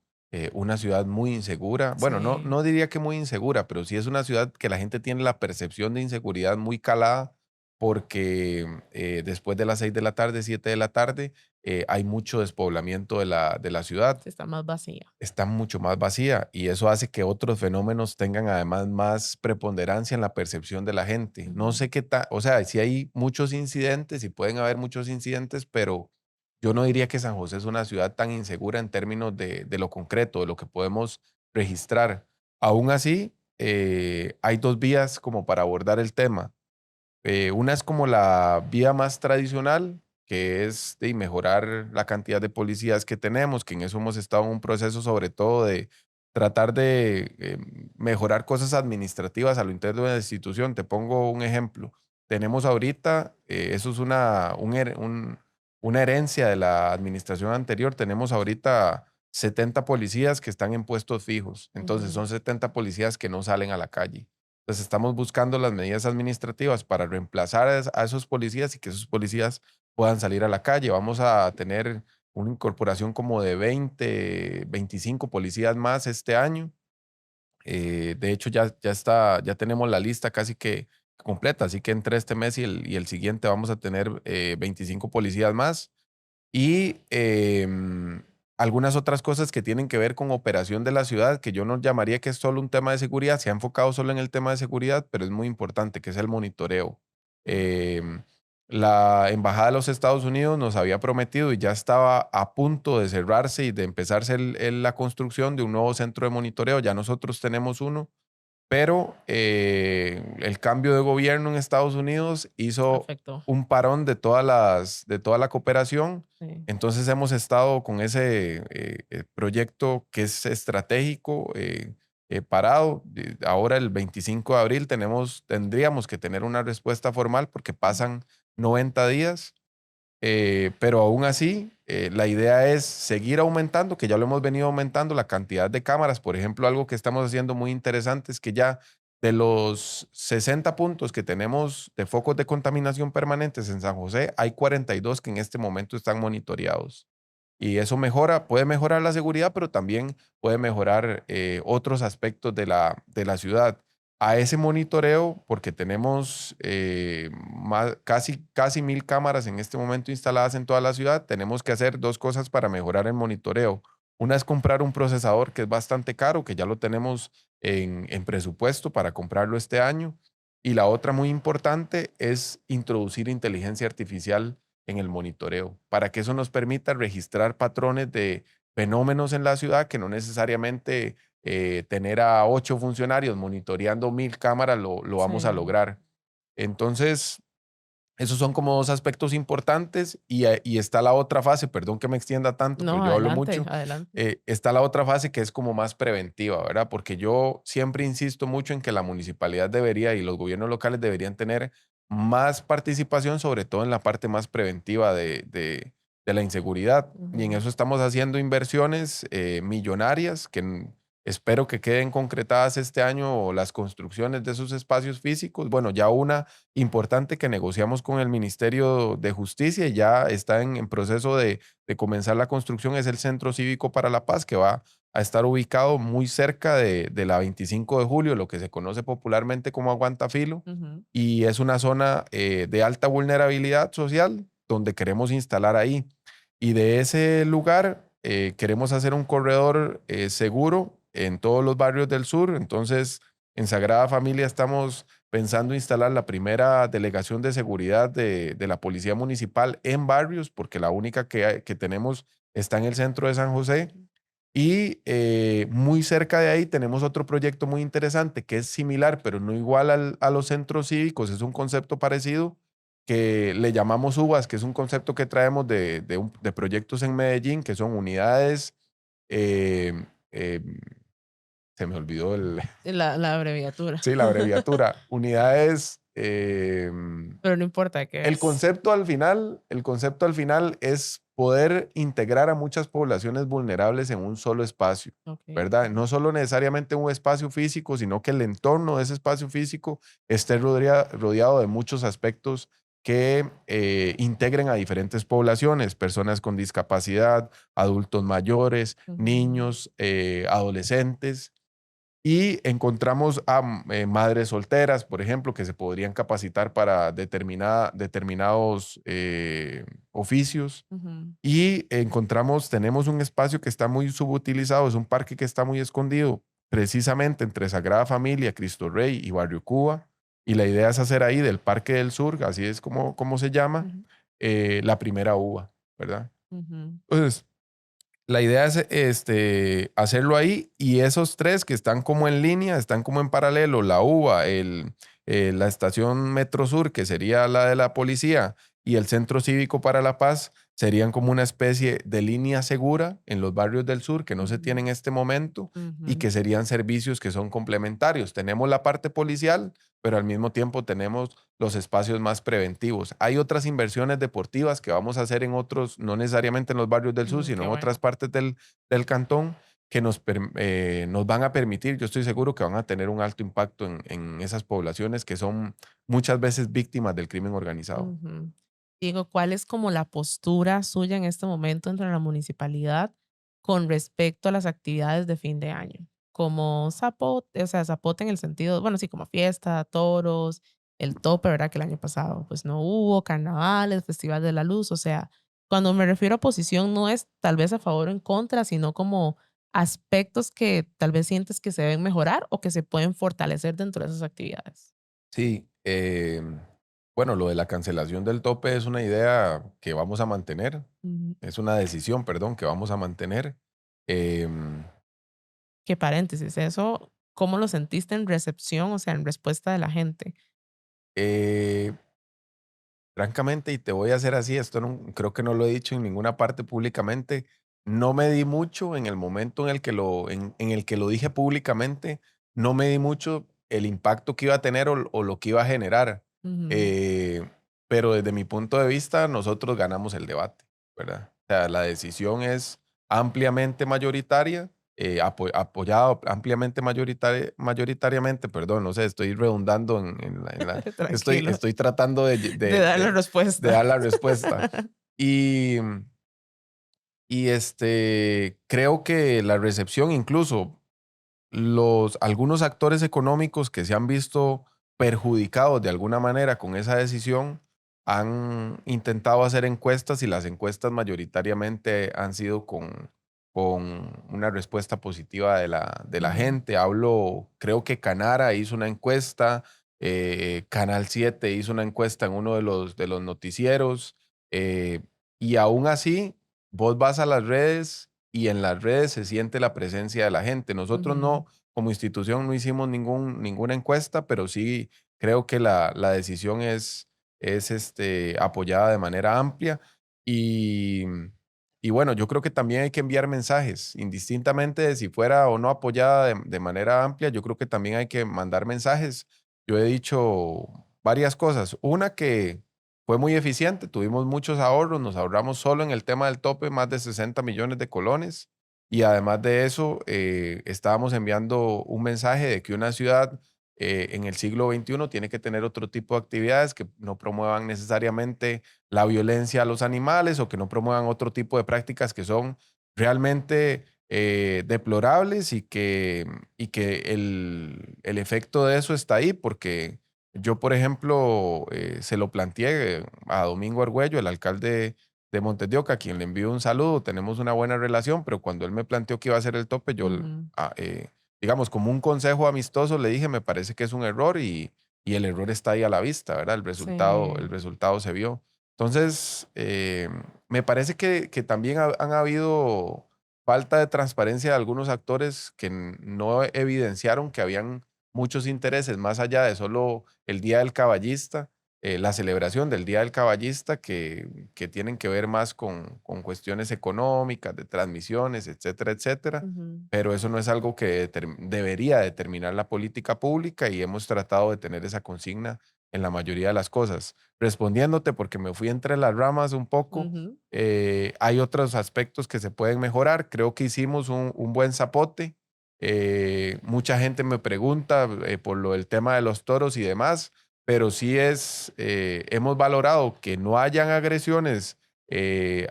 una ciudad muy insegura. Bueno, Sí. no diría que muy insegura, pero sí es una ciudad que la gente tiene la percepción de inseguridad muy calada porque después de las 6 de la tarde, 7 de la tarde, hay mucho despoblamiento de la ciudad, Sí, está más vacía. está mucho más vacía y eso hace que otros fenómenos tengan además más preponderancia en la percepción de la gente. No Ujú. sé qué tal, o sea, si hay muchos incidentes y pueden haber muchos incidentes, pero yo no diría que San José es una ciudad tan insegura en términos de lo concreto, de lo que podemos registrar. Aún así, hay dos vías como para abordar el tema. Una es como la vía más tradicional, que es de mejorar la cantidad de policías que tenemos, que en eso hemos estado en un proceso sobre todo de tratar de mejorar cosas administrativas a lo interno de la institución. Te pongo un ejemplo. Tenemos ahorita, eso es una herencia de la administración anterior, tenemos ahorita 70 policías que están en puestos fijos. Entonces Ujú, son 70 policías que no salen a la calle. Entonces estamos buscando las medidas administrativas para reemplazar a esos policías y que esos policías puedan salir a la calle. Vamos a tener una incorporación como de 20, 25 policías más este año. De hecho, ya tenemos la lista casi que completa, así que entre este mes y el siguiente vamos a tener 25 policías más y algunas otras cosas que tienen que ver con operación de la ciudad, que yo no llamaría que es solo un tema de seguridad, se ha enfocado solo en el tema de seguridad, pero es muy importante, que es el monitoreo. Em, la Embajada de los Estados Unidos nos había prometido y ya estaba a punto de cerrarse y de empezarse la construcción de un nuevo centro de monitoreo. Ya nosotros tenemos uno, pero el cambio de gobierno en Estados Unidos hizo afectó. un parón de toda la cooperación. Sí. Entonces hemos estado con ese proyecto que es estratégico parado. Ahora el 25 de abril tendríamos que tener una respuesta formal porque pasan 90 días pero aún así, la idea es seguir aumentando, que ya lo hemos venido aumentando, la cantidad de cámaras. Por ejemplo, algo que estamos haciendo muy interesante es que ya de los 60 puntos que tenemos de focos de contaminación permanentes en San José, hay 42 que en este momento están monitoreados. Y eso mejora, puede mejorar la seguridad, pero también puede mejorar otros aspectos de la ciudad. A ese monitoreo, porque tenemos casi 1000 cámaras en este momento instaladas en toda la ciudad, tenemos que hacer dos cosas para mejorar el monitoreo. Una es comprar un procesador que es bastante caro, que ya lo tenemos en presupuesto para comprarlo este año. Y la otra muy importante es introducir inteligencia artificial en el monitoreo, para que eso nos permita registrar patrones de fenómenos en la ciudad que no necesariamente tener a 8 funcionarios monitoreando 1000 cámaras lo vamos a Sí. lograr. Entonces, esos son como dos aspectos importantes y está la otra fase, perdón que me extienda tanto, pero No, yo hablo adelante, mucho. adelante. Está la otra fase que es como más preventiva, ¿verdad? Porque yo siempre insisto mucho en que la municipalidad debería y los gobiernos locales deberían tener más participación, sobre todo en la parte más preventiva de la inseguridad. Y en Ujú. eso estamos haciendo inversiones millonarias que espero que queden concretadas este año o las construcciones de esos espacios físicos. Bueno, ya una importante que negociamos con el Ministerio de Justicia y ya está en proceso de comenzar la construcción es el Centro Cívico para la Paz, que va a estar ubicado muy cerca de la 25 de julio, lo que se conoce popularmente como Aguantafilo, Ujú. y es una zona de alta vulnerabilidad social donde queremos instalar ahí. Y de ese lugar queremos hacer un corredor seguro en todos los barrios del sur. Entonces, en Sagrada Familia estamos pensando instalar la primera delegación de seguridad de la Policía Municipal en barrios, porque la única que tenemos está en el centro de San José. Y muy cerca de ahí tenemos otro proyecto muy interesante que es similar, pero no igual a los centros cívicos, es un concepto parecido que le llamamos UVAS, que es un concepto que traemos de proyectos en Medellín, que son unidades, eh, eh, se me olvidó La abreviatura. sí, la abreviatura, unidades, Pero no importa qué es. el concepto al final es poder integrar a muchas poblaciones vulnerables en un solo espacio, Ok. ¿verdad? No solo necesariamente un espacio físico, sino que el entorno de ese espacio físico esté rodeado de muchos aspectos que integren a diferentes poblaciones, personas con discapacidad, adultos mayores, Ujú. niños, adolescentes. Y encontramos a madres solteras, por ejemplo, que se podrían capacitar para determinados oficios. Ujú. Y tenemos un espacio que está muy subutilizado, es un parque que está muy escondido, precisamente entre Sagrada Familia, Cristo Rey y Barrio Cuba. Y la idea es hacer ahí del Parque del Sur, así es como se llama, Ujú. la primera uva, ¿verdad? Ujú. Entonces, la idea es hacerlo ahí y esos tres que están como en línea, están como en paralelo, la UBA, la estación Metro Sur, que sería la de la policía, y el Centro Cívico para la Paz, serían como una especie de línea segura en los barrios del sur que no se tiene Ujú. en este momento y Ujú. que serían servicios que son complementarios. Tenemos la parte policial, pero al mismo tiempo tenemos los espacios más preventivos. Hay otras inversiones deportivas que vamos a hacer en otros, no necesariamente en los barrios del sur, sino Qué en otras bueno. partes del cantón que nos van a permitir, yo estoy seguro que van a tener un alto impacto en esas poblaciones que son muchas veces víctimas del crimen organizado. Ujú. Digo, ¿cuál es como la postura suya en este momento entre la municipalidad con respecto a las actividades de fin de año? Como zapote, o sea, zapote en el sentido, bueno, sí, como fiesta, toros, el tope, ¿verdad? Que el año pasado pues no hubo, carnavales, Festival de la Luz, o sea, cuando me refiero a posición no es tal vez a favor o en contra, sino como aspectos que tal vez sientes que se deben mejorar o que se pueden fortalecer dentro de esas actividades. Sí, bueno, lo de la cancelación del tope es una idea que vamos a mantener, Ujú. es una decisión, perdón, que vamos a mantener. Em, Que paréntesis, eso, ¿cómo lo sentiste en recepción, o sea, en respuesta de la gente? eh, Francamente, y te voy a hacer así, esto creo que no lo he dicho en ninguna parte públicamente, no me di mucho en el momento en el que lo dije públicamente, no me di mucho el impacto que iba a tener o lo que iba a generar. Ujú. Eh, pero desde mi punto de vista nosotros ganamos el debate, ¿verdad? O sea, la decisión es ampliamente mayoritaria, apoyado ampliamente mayoritariamente, perdón, no sé, estoy redundando Tranquilo. estoy tratando De dar la de respuesta. dar la respuesta. Y, creo que la recepción, incluso algunos actores económicos que se han visto perjudicados de alguna manera con esa decisión, han intentado hacer encuestas y las encuestas mayoritariamente han sido con una respuesta positiva de la Ujú, gente. Creo que Canara hizo una encuesta, Canal 7 hizo una encuesta en uno de los noticieros, eh, y aún así vos vas a las redes y en las redes se siente la presencia de la gente. Nosotros ujú, no, como institución, no hicimos ninguna encuesta, pero sí creo que la decisión es apoyada de manera amplia. Y, y bueno, yo creo que también hay que enviar mensajes, indistintamente de si fuera o no apoyada de manera amplia, yo creo que también hay que mandar mensajes. Yo he dicho varias cosas. Una, que fue muy eficiente, tuvimos muchos ahorros, nos ahorramos solo en el tema del tope más de 60 millones de colones. Y además de eso, estábamos enviando un mensaje de que una ciudad en el siglo XXI tiene que tener otro tipo de actividades que no promuevan necesariamente la violencia a los animales o que no promuevan otro tipo de prácticas que son realmente deplorables, y que el efecto de eso está ahí, porque yo, por ejemplo, se lo planteé a Domingo Argüello, el alcalde de Montes de Oca, a quien le envío un saludo. Tenemos una buena relación, pero cuando él me planteó que iba a ser el tope, ujú. digamos, como un consejo amistoso, le dije, me parece que es un error, y el error está ahí a la vista, ¿verdad? El Sí. resultado se vio. Entonces, me parece que también han habido falta de transparencia de algunos actores que no evidenciaron que habían muchos intereses más allá de solo el Día del Caballista, la celebración del Día del Caballista, que tienen que ver más con cuestiones económicas, de transmisiones, etcétera, etcétera. Ujú. Pero eso no es algo que debería determinar la política pública, y hemos tratado de tener esa consigna en la mayoría de las cosas. Respondiéndote, porque me fui entre las ramas un poco, Ujú. hay otros aspectos que se pueden mejorar. Creo que hicimos un buen zapote. Mucha gente me pregunta por lo del tema de los toros y demás, pero sí hemos valorado que no hayan agresiones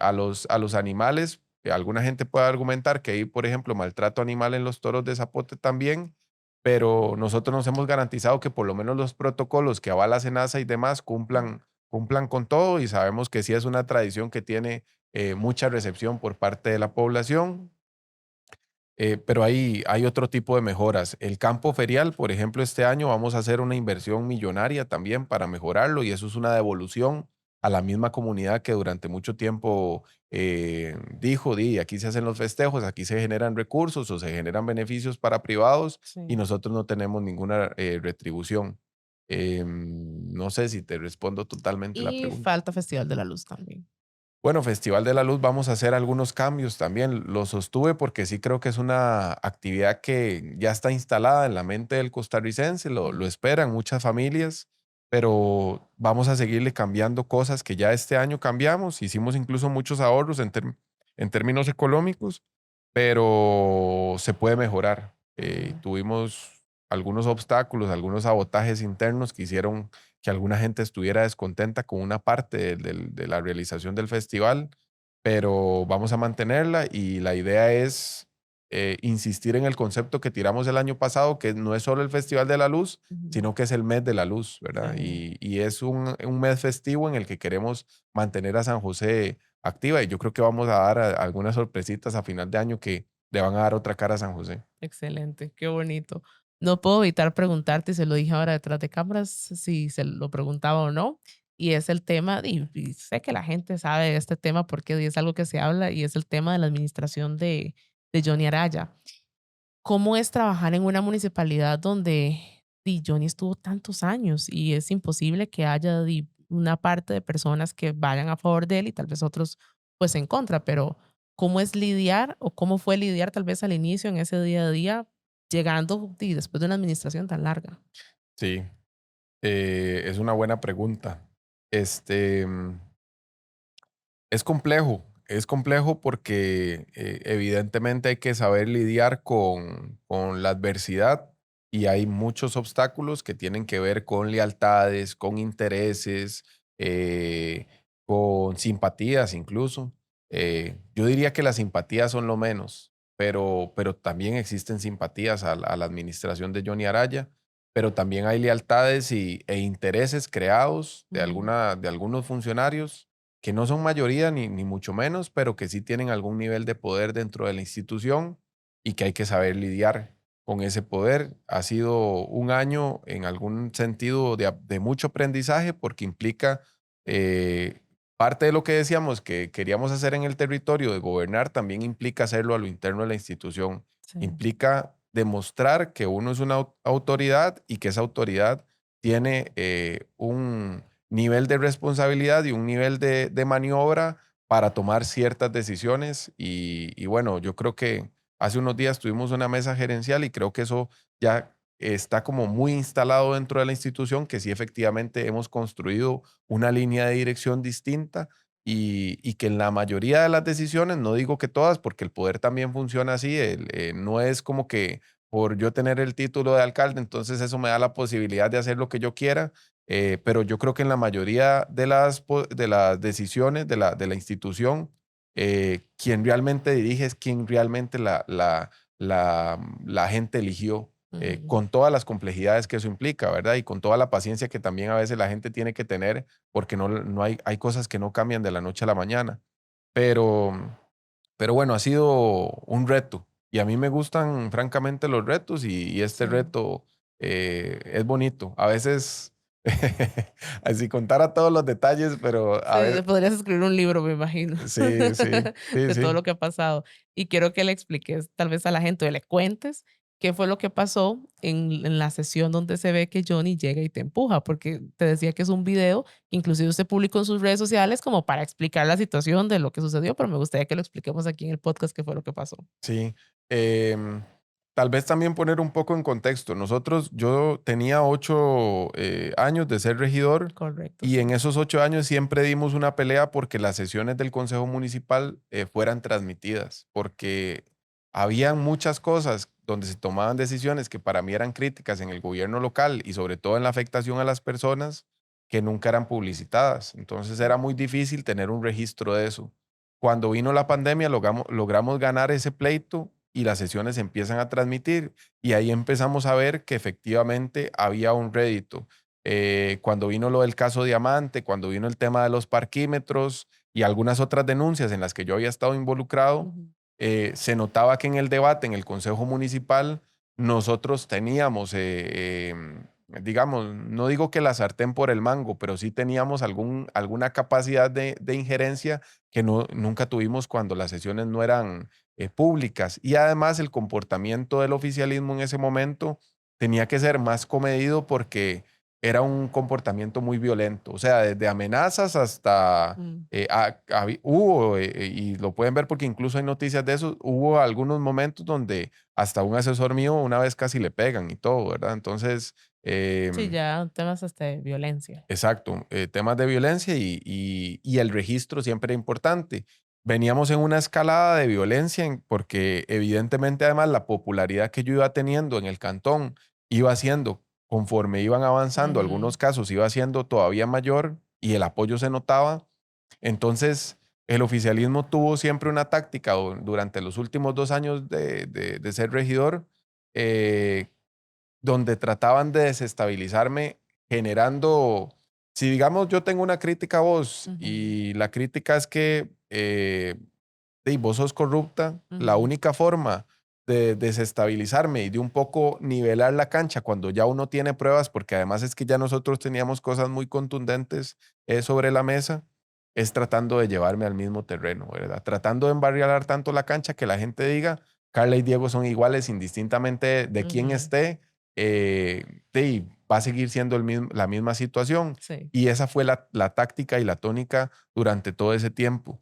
a los animales. Alguna gente puede argumentar que hay, por ejemplo, maltrato animal en los toros de Zapote también, pero nosotros nos hemos garantizado que por lo menos los protocolos que avala SENASA y demás cumplan con todo, y sabemos que sí es una tradición que tiene mucha recepción por parte de la población. Pero hay otro tipo de mejoras. El campo ferial, por ejemplo, este año vamos a hacer una inversión millonaria también para mejorarlo, y eso es una devolución a la misma comunidad que durante mucho tiempo dijo, aquí se hacen los festejos, aquí se generan recursos o se generan beneficios para privados, y Sí. nosotros no tenemos ninguna retribución. No sé si te respondo totalmente la Y pregunta. falta Festival de la Luz también. Bueno, Festival de la Luz, vamos a hacer algunos cambios también. Lo sostuve porque sí creo que es una actividad que ya está instalada en la mente del costarricense, lo Sí. esperan muchas familias, pero vamos a seguirle cambiando cosas que ya este año cambiamos. Hicimos incluso muchos ahorros en términos económicos, pero se puede mejorar. Ujú. Tuvimos algunos obstáculos, algunos sabotajes internos que hicieron que alguna gente estuviera descontenta con una parte de la realización del festival, pero vamos a mantenerla, y la idea es insistir en el concepto que tiramos el año pasado, que no es solo el Festival de la Luz, Ujú. sino que es el mes de la luz, ¿verdad? Sí. Y es un mes festivo en el que queremos mantener a San José activa, y yo creo que vamos a dar algunas sorpresitas a final de año que le van a dar otra cara a San José. Excelente, qué bonito. No puedo evitar preguntarte, y se lo dije ahora detrás de cámaras, si se lo preguntaba o no, y es el tema, y sé que la gente sabe de este tema porque es algo que se habla, y es el tema de la administración de Johnny Araya. ¿Cómo es trabajar en una municipalidad donde Johnny estuvo tantos años y es imposible que haya una parte de personas que vayan a favor de él y tal vez otros pues en contra? Pero ¿cómo es lidiar o cómo fue lidiar tal vez al inicio en ese día a día llegando después de una administración tan larga? Sí, es una buena pregunta. Este, es complejo porque evidentemente hay que saber lidiar con la adversidad y hay muchos obstáculos que tienen que ver con lealtades, con intereses, eh, con simpatías incluso. Yo diría que las simpatías son lo menos, pero también existen simpatías a la administración de Johnny Araya, pero también hay lealtades e intereses creados Ujú. de algunos funcionarios que no son mayoría ni mucho menos, pero que sí tienen algún nivel de poder dentro de la institución y que hay que saber lidiar con ese poder. Ha sido un año en algún sentido de mucho aprendizaje porque implica eh, parte de lo que decíamos que queríamos hacer en el territorio de gobernar, también implica hacerlo a lo interno de la institución. Sí. Implica demostrar que uno es una autoridad y que esa autoridad tiene un nivel de responsabilidad y un nivel de maniobra para tomar ciertas decisiones. Y bueno, yo creo que hace unos días tuvimos una mesa gerencial y creo que eso ya está como muy instalado dentro de la institución, que sí efectivamente hemos construido una línea de dirección distinta y que en la mayoría de las decisiones, no digo que todas, porque el poder también funciona así, no es como que por yo tener el título de alcalde, entonces eso me da la posibilidad de hacer lo que yo quiera, pero yo creo que en la mayoría de las decisiones de la institución, quien realmente dirige es quien realmente la gente eligió, Ujú. con todas las complejidades que eso implica, ¿verdad? Y con toda la paciencia que también a veces la gente tiene que tener, porque no hay cosas que no cambian de la noche a la mañana. Pero, pero bueno, ha sido un reto. Y a mí me gustan francamente los retos y este Sí. reto es bonito. A veces, así contara todos los detalles, pero a Sí, veces, podrías escribir un libro, me imagino, sí, sí, sí, de todo sí. lo que ha pasado. Y quiero que le expliques, tal vez a la gente, o le cuentes qué fue lo que pasó en la sesión donde se ve que Johnny llega y te empuja, porque te decía que es un video, inclusive usted publicó en sus redes sociales como para explicar la situación de lo que sucedió, pero me gustaría que lo expliquemos aquí en el podcast qué fue lo que pasó. Sí, em, tal vez también poner un poco en contexto. Yo tenía 8 años de ser regidor Correcto, y en sí. esos 8 años siempre dimos una pelea porque las sesiones del Consejo Municipal fueran transmitidas, porque habían muchas cosas donde se tomaban decisiones que para mí eran críticas en el gobierno local y sobre todo en la afectación a las personas que nunca eran publicitadas. Entonces era muy difícil tener un registro de eso. Cuando vino la pandemia logramos ganar ese pleito y las sesiones se empiezan a transmitir y ahí empezamos a ver que efectivamente había un rédito. Cuando vino lo del caso Diamante, cuando vino el tema de los parquímetros y algunas otras denuncias en las que yo había estado involucrado, Ujú, se notaba que en el debate en el Consejo Municipal nosotros teníamos, digamos, no digo que la sartén por el mango, pero sí teníamos alguna capacidad de injerencia que nunca tuvimos cuando las sesiones no eran públicas. Y además el comportamiento del oficialismo en ese momento tenía que ser más comedido porque era un comportamiento muy violento, o sea, desde amenazas hasta, mm, hubo, y lo pueden ver porque incluso hay noticias de eso, hubo algunos momentos donde hasta un asesor mío una vez casi le pegan y todo, ¿verdad? Entonces, sí, em, ya temas hasta de violencia. exacto, temas de violencia y el registro siempre era importante. Veníamos en una escalada de violencia porque evidentemente además la popularidad que yo iba teniendo en el cantón iba siendo, conforme iban avanzando, Ujú, algunos casos iba siendo todavía mayor y el apoyo se notaba. Entonces, el oficialismo tuvo siempre una táctica durante los últimos 2 años de ser regidor, eh, donde trataban de desestabilizarme generando, si digamos yo tengo una crítica a vos ujú, y la crítica es que vos sos corrupta, la ujú, única forma de desestabilizarme y de un poco nivelar la cancha cuando ya uno tiene pruebas, porque además es que ya nosotros teníamos cosas muy contundentes sobre la mesa, es tratando de llevarme al mismo terreno, ¿verdad? Tratando de embarriar tanto la cancha que la gente diga, Carla y Diego son iguales indistintamente de quién ujú, esté, va a seguir siendo la misma situación. sí. Y esa fue la táctica y la tónica durante todo ese tiempo.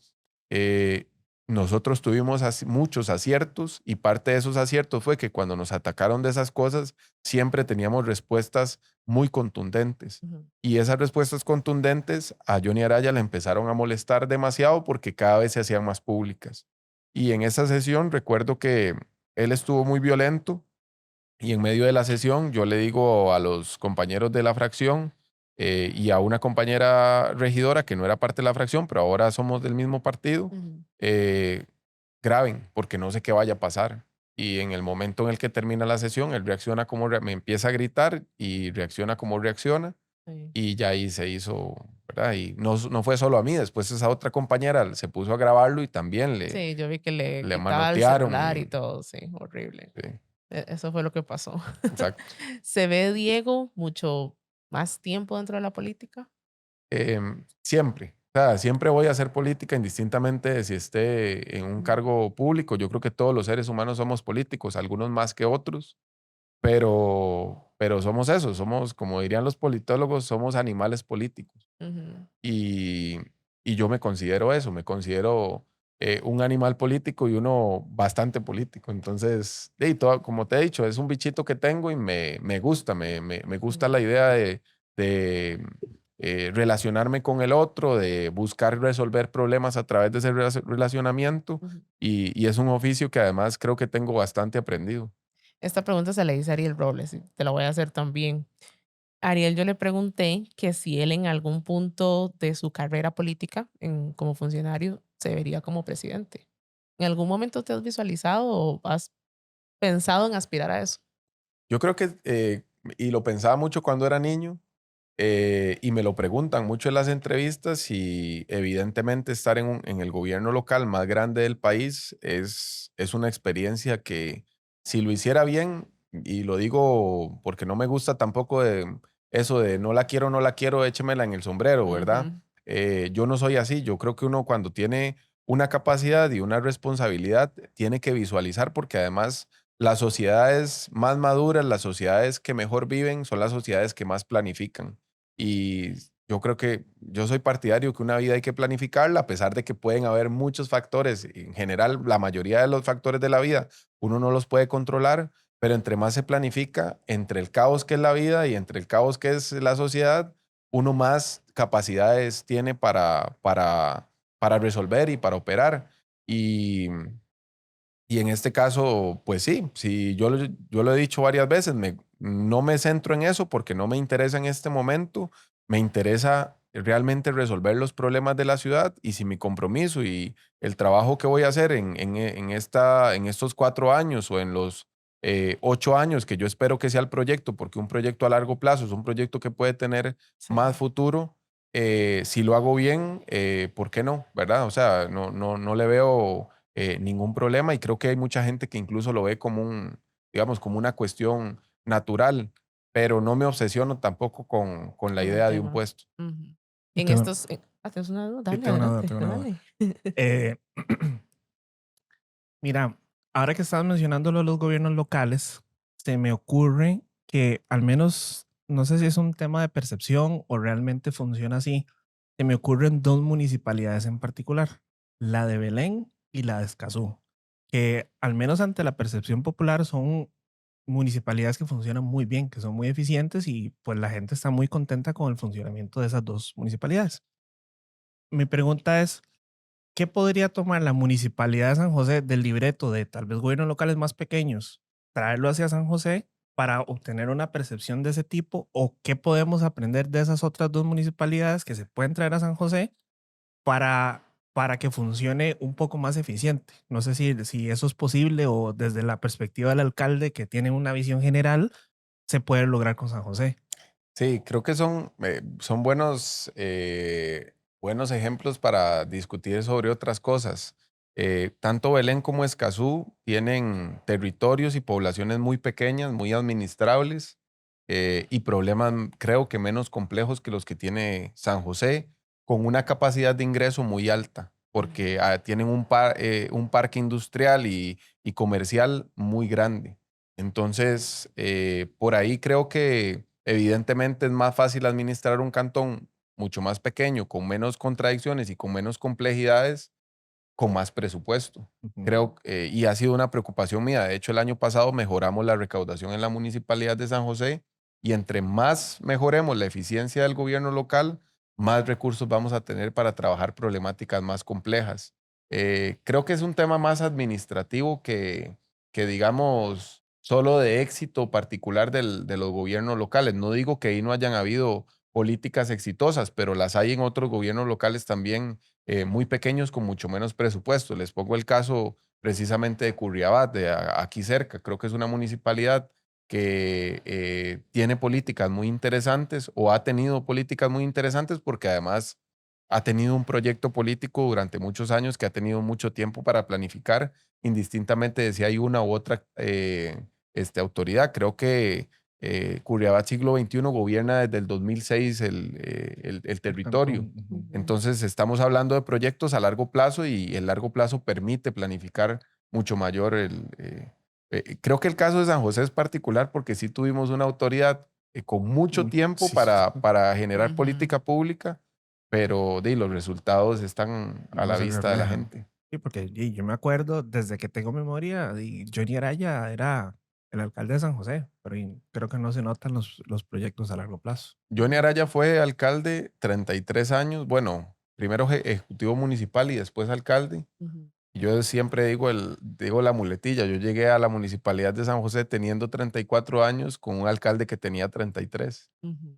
Eh, nosotros tuvimos muchos aciertos y parte de esos aciertos fue que cuando nos atacaron de esas cosas, siempre teníamos respuestas muy contundentes. Ujú. Y esas respuestas contundentes a Johnny Araya le empezaron a molestar demasiado porque cada vez se hacían más públicas. Y en esa sesión recuerdo que él estuvo muy violento y en medio de la sesión yo le digo a los compañeros de la fracción y a una compañera regidora que no era parte de la fracción, pero ahora somos del mismo partido, Ujú. eh, graben, porque no sé qué vaya a pasar. Y en el momento en el que termina la sesión, él reacciona como, me empieza a gritar y reacciona como reacciona. Sí. Y ya ahí se hizo, ¿verdad? Y no fue solo a mí, después esa otra compañera se puso a grabarlo y también Sí, yo vi que le le quitaba el manotearon. celular y todo, sí, horrible. Sí, Eso fue lo que pasó. exacto. ¿Se ve Diego mucho más tiempo dentro de la política? Siempre. O sea, siempre voy a hacer política indistintamente de si esté en un Ujú. cargo público. Yo creo que todos los seres humanos somos políticos, algunos más que otros, pero somos eso, somos, como dirían los politólogos, somos animales políticos. Ujú. Y, y yo me considero eso, me considero un animal político y uno bastante político. Entonces, como te he dicho, es un bichito que tengo y me gusta, me gusta la Ujú. idea de relacionarme con el otro, de buscar resolver problemas a través de ese relacionamiento Ujú. y es un oficio que además creo que tengo bastante aprendido. Esta pregunta se la hice a Ariel Robles y te la voy a hacer también. Ariel, yo le pregunté que si él en algún punto de su carrera política como funcionario se vería como presidente. ¿En algún momento te has visualizado o has pensado en aspirar a eso? Yo creo que, y lo pensaba mucho cuando era niño, y me lo preguntan mucho en las entrevistas y evidentemente estar en el gobierno local más grande del país es una experiencia que si lo hiciera bien, y lo digo porque no me gusta tampoco de eso de no la quiero, échemela en el sombrero, ¿verdad? Ujú. Yo no soy así, yo creo que uno cuando tiene una capacidad y una responsabilidad tiene que visualizar porque además las sociedades más maduras, las sociedades que mejor viven son las sociedades que más planifican. Y yo creo que yo soy partidario que una vida hay que planificarla, a pesar de que pueden haber muchos factores. En general, la mayoría de los factores de la vida uno no los puede controlar, pero entre más se planifica, entre el caos que es la vida y entre el caos que es la sociedad, uno más capacidades tiene para resolver y para operar. Y, y en este caso, pues sí, yo lo he dicho varias veces, no me centro en eso porque no me interesa en este momento, me interesa realmente resolver los problemas de la ciudad y si mi compromiso y el trabajo que voy a hacer en estos 4 años o en los 8 años que yo espero que sea el proyecto, porque un proyecto a largo plazo es un proyecto que puede tener más Sí. futuro, si lo hago bien, ¿por qué no? ¿Verdad? O sea, no le veo ningún problema y creo que hay mucha gente que incluso lo ve como digamos, como una cuestión natural, pero no me obsesiono tampoco con la Con el idea de un tema. puesto. Ujú. Yo En tengo, estos, ¿tienes una duda? yo Dale, tengo una duda, adelante, tengo una duda. dale. Eh, Mira, ahora que estabas mencionando lo de los gobiernos locales, se me ocurre que al menos, no sé si es un tema de percepción o realmente funciona así, se me ocurren dos municipalidades en particular, la de Belén y la de Escazú, que al menos ante la percepción popular son municipalidades que funcionan muy bien, que son muy eficientes y pues la gente está muy contenta con el funcionamiento de esas dos municipalidades. Mi pregunta es, ¿qué podría tomar la Municipalidad de San José del libreto de tal vez gobiernos locales más pequeños, traerlo hacia San José para obtener una percepción de ese tipo? ¿O qué podemos aprender de esas otras dos municipalidades que se pueden traer a San José para que funcione un poco más eficiente? No sé si eso es posible o desde la perspectiva del alcalde que tiene una visión general, se puede lograr con San José. Sí, creo que son buenos ejemplos para discutir sobre otras cosas. Tanto Belén como Escazú tienen territorios y poblaciones muy pequeñas, muy administrables y problemas creo que menos complejos que los que tiene San José, con una capacidad de ingreso muy alta, Ujú. porque tienen un parque industrial y comercial muy grande. Entonces, por ahí creo que evidentemente es más fácil administrar un cantón mucho más pequeño, con menos contradicciones y con menos complejidades, con más presupuesto. Ujú. Creo, y ha sido una preocupación mía. De hecho, el año pasado mejoramos la recaudación en la Municipalidad de San José y entre más mejoremos la eficiencia del gobierno local, más recursos vamos a tener para trabajar problemáticas más complejas. Creo que es un tema más administrativo que digamos, solo de éxito particular de los gobiernos locales. No digo que ahí no hayan habido políticas exitosas, pero las hay en otros gobiernos locales también muy pequeños con mucho menos presupuesto. Les pongo el caso precisamente de Curriabat, aquí cerca. Creo que es una municipalidad que tiene políticas muy interesantes o ha tenido políticas muy interesantes porque además ha tenido un proyecto político durante muchos años que ha tenido mucho tiempo para planificar, indistintamente de si hay una u otra autoridad. Creo que Curriabat Siglo XXI gobierna desde el 2006 el El territorio. cantón, ujú. Ujú. Entonces, estamos hablando de proyectos a largo plazo y el largo plazo permite planificar mucho mayor creo que el caso de San José es particular porque sí tuvimos una autoridad con mucho tiempo Sí, para generar Ujú. política pública, pero los resultados están a no la se vista de la reflejan. gente. Sí, porque yo me acuerdo desde que tengo memoria, Johnny Araya era el alcalde de San José, pero creo que no se notan los proyectos a largo plazo. Johnny Araya fue alcalde 33 años, bueno, primero ejecutivo municipal y después alcalde. Ujú. Y yo siempre digo la muletilla, yo llegué a la municipalidad de San José teniendo 34 años con un alcalde que tenía 33. Ujú.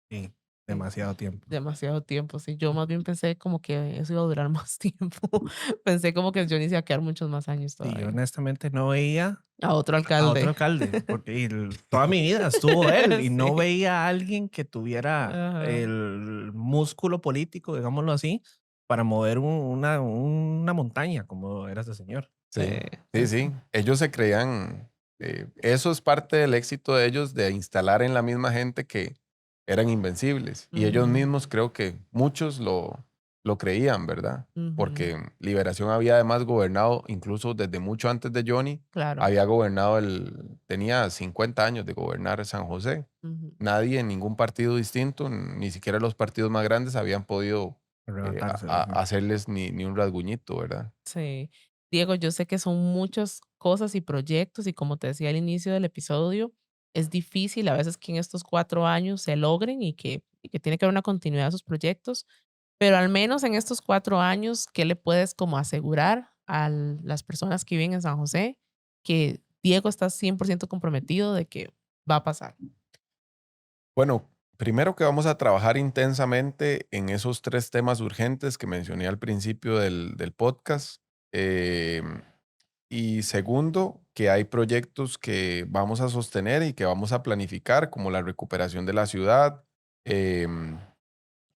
Sí, Sí, demasiado tiempo. demasiado tiempo, sí. Yo más bien pensé como que eso iba a durar más tiempo. Pensé como que Johnny se iba a quedar muchos más años Y yo todavía. honestamente no veía A otro a otro alcalde. alcalde, porque toda mi vida estuvo él y no Sí. veía a alguien que tuviera Ajá. el músculo político, digámoslo así, para mover una montaña como era ese señor. Sí, Sí, sí, sí, sí. sí. Ellos se creían, eso es parte del éxito de ellos, de instalar en la misma gente que eran invencibles. Y ellos Ujú, mismos creo que muchos lo creían, ¿verdad? ujú. Porque Liberación había además gobernado, incluso desde mucho antes de Johnny, Claro. había gobernado, tenía 50 años de gobernar San José. Ujú. Nadie en ningún partido distinto, ni siquiera los partidos más grandes, habían podido Arrebatarse. Ajá. hacerles ni un rasguñito, ¿verdad? Sí. Diego, yo sé que son muchas cosas y proyectos y como te decía al inicio del episodio, es difícil a veces que en estos 4 años se logren y que tiene que haber una continuidad de sus proyectos, pero al menos en estos 4 años, ¿qué le puedes como asegurar a las personas que viven en San José que Diego está 100% comprometido de que va a pasar? Bueno, primero que vamos a trabajar intensamente en esos 3 temas urgentes que mencioné al principio del podcast. Em, y segundo, que hay proyectos que vamos a sostener y que vamos a planificar, como la recuperación de la ciudad. Em,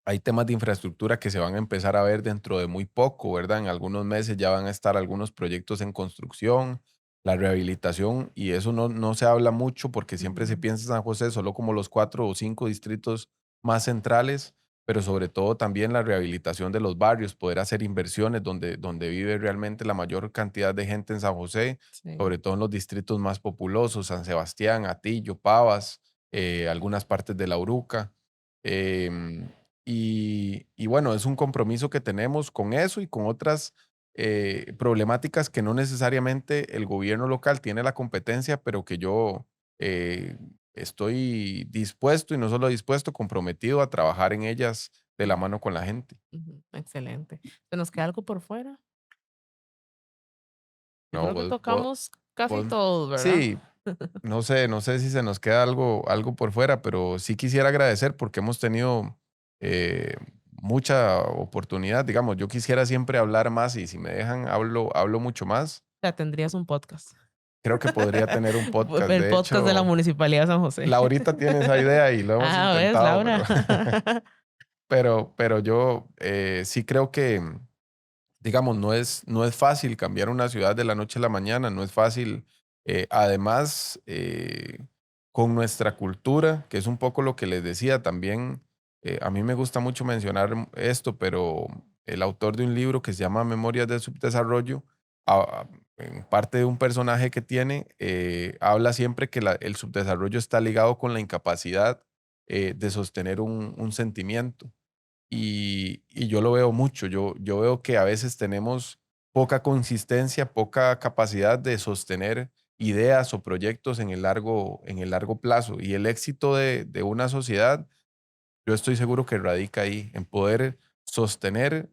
Hay temas de infraestructura que se van a empezar a ver dentro de muy poco, ¿verdad? En algunos meses ya van a estar algunos proyectos en construcción, la rehabilitación, y eso no se habla mucho porque siempre se Ujú, piensa en San José solo como los 4 o 5 distritos más centrales, pero sobre todo también la rehabilitación de los barrios, poder hacer inversiones donde vive realmente la mayor cantidad de gente en San José, sí. sobre todo en los distritos más populosos, San Sebastián, Atillo, Pavas, algunas partes de La Uruca. Em, y bueno, es un compromiso que tenemos con eso y con otras problemáticas que no necesariamente el gobierno local tiene la competencia, pero que yo eh, estoy dispuesto y no solo dispuesto, comprometido a trabajar en ellas de la mano con la gente. Ujú, excelente. ¿Se nos queda algo por fuera? Yo No, creo que tocamos casi vos- todo, ¿verdad? sí, no sé si se nos queda algo por fuera, pero sí quisiera agradecer porque hemos tenido eh, mucha oportunidad. Digamos, yo quisiera siempre hablar más y si me dejan, hablo mucho más. Ya tendrías un podcast. Creo que podría tener un podcast. El De podcast de la hecho, Municipalidad de San José. Laurita tiene esa idea y lo hemos Ah, ¿ves, intentado, Laura? pero yo sí creo que, digamos, no es fácil cambiar una ciudad de la noche a la mañana, no es fácil. Además, con nuestra cultura, que es un poco lo que les decía también, a mí me gusta mucho mencionar esto, pero el autor de un libro que se llama Memorias del Subdesarrollo, en parte de un personaje que tiene, habla siempre que el subdesarrollo está ligado con la incapacidad de sostener un sentimiento. Y yo lo veo mucho. Yo veo que a veces tenemos poca consistencia, poca capacidad de sostener ideas o proyectos en el largo plazo. Y el éxito de una sociedad, yo estoy seguro que radica ahí, en poder sostener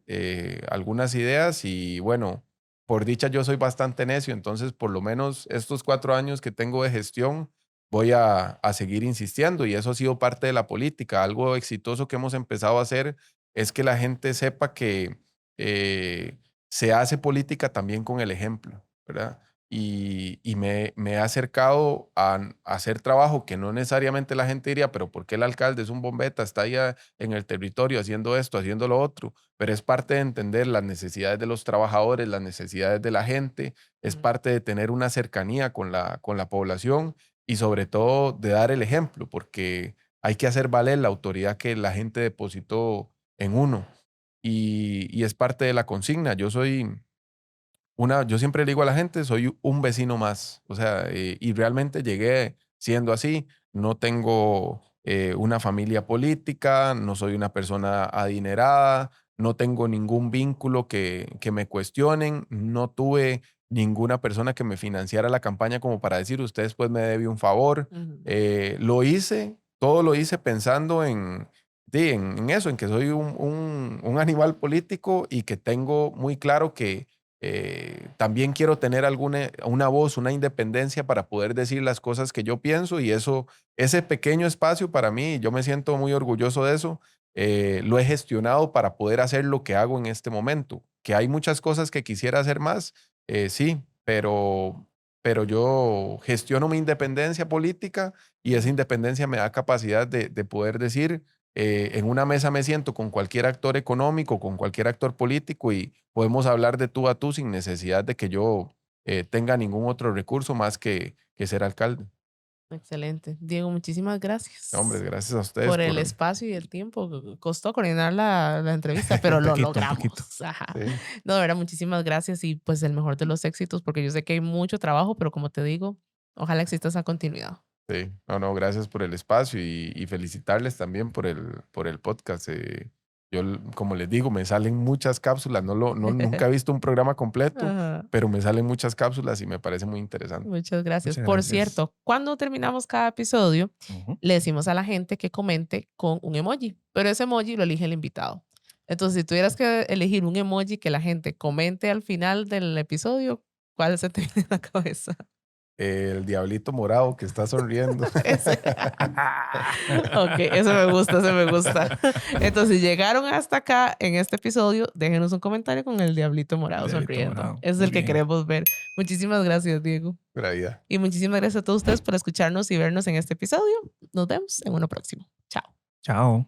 algunas ideas. Y bueno, por dicha yo soy bastante necio, entonces por lo menos estos 4 años que tengo de gestión voy a seguir insistiendo, y eso ha sido parte de la política. Algo exitoso que hemos empezado a hacer es que la gente sepa que eh, se hace política también con el ejemplo, ¿verdad? Y me he acercado a hacer trabajo que no necesariamente la gente diría, pero ¿por qué el alcalde es un bombeta? Está ahí en el territorio haciendo esto, haciendo lo otro. Pero es parte de entender las necesidades de los trabajadores, las necesidades de la gente, es parte de tener una cercanía con la población, y sobre todo de dar el ejemplo, porque hay que hacer valer la autoridad que la gente depositó en uno. Y es parte de la consigna. Yo siempre le digo a la gente, soy un vecino más. O sea, y realmente llegué siendo así. No tengo una familia política, no soy una persona adinerada, no tengo ningún vínculo que me cuestionen, no tuve ninguna persona que me financiara la campaña como para decir, usted después me debe un favor. Todo lo hice pensando en eso, en que soy un animal político, y que tengo muy claro que también quiero tener una voz, una independencia para poder decir las cosas que yo pienso. Y ese pequeño espacio para mí, yo me siento muy orgulloso de eso. Lo he gestionado para poder hacer lo que hago en este momento. Que hay muchas cosas que quisiera hacer más, sí, pero yo gestiono mi independencia política, y esa independencia me da capacidad de poder decir, en una mesa me siento con cualquier actor económico, con cualquier actor político, y podemos hablar de tú a tú sin necesidad de que yo tenga ningún otro recurso más que ser alcalde. Excelente. Diego, muchísimas No, hombre, gracias gracias a ustedes por el por... espacio y el tiempo. Costó coordinar la entrevista, pero Un lo poquito, un logramos. poquito. Ajá. Sí, No, de verdad, muchísimas gracias, y pues el mejor de los éxitos, porque yo sé que hay mucho trabajo, pero como te digo, ojalá exista esa continuidad. sí. No, gracias por el espacio, y felicitarles también por el podcast. Como les digo, me salen muchas cápsulas. Nunca he visto un programa completo, Ajá. pero me salen muchas cápsulas y me parece muy interesante. Muchas gracias. Muchas Por gracias. cierto, cuando terminamos cada episodio, Ujú. le decimos a la gente que comente con un emoji, pero ese emoji lo elige el invitado. Entonces, si tuvieras que elegir un emoji que la gente comente al final del episodio, ¿cuál se te viene a la cabeza? El diablito morado que está sonriendo. Ese. Ok, eso me gusta, eso me gusta. Entonces, si llegaron hasta acá en este episodio, déjenos un comentario con el diablito morado Diablito sonriendo. morado. Ese es Muy el que bien. queremos ver. Muchísimas gracias, Diego. Pura vida. Y muchísimas gracias a todos ustedes por escucharnos y vernos en este episodio. Nos vemos en uno próximo. Chao. Chao.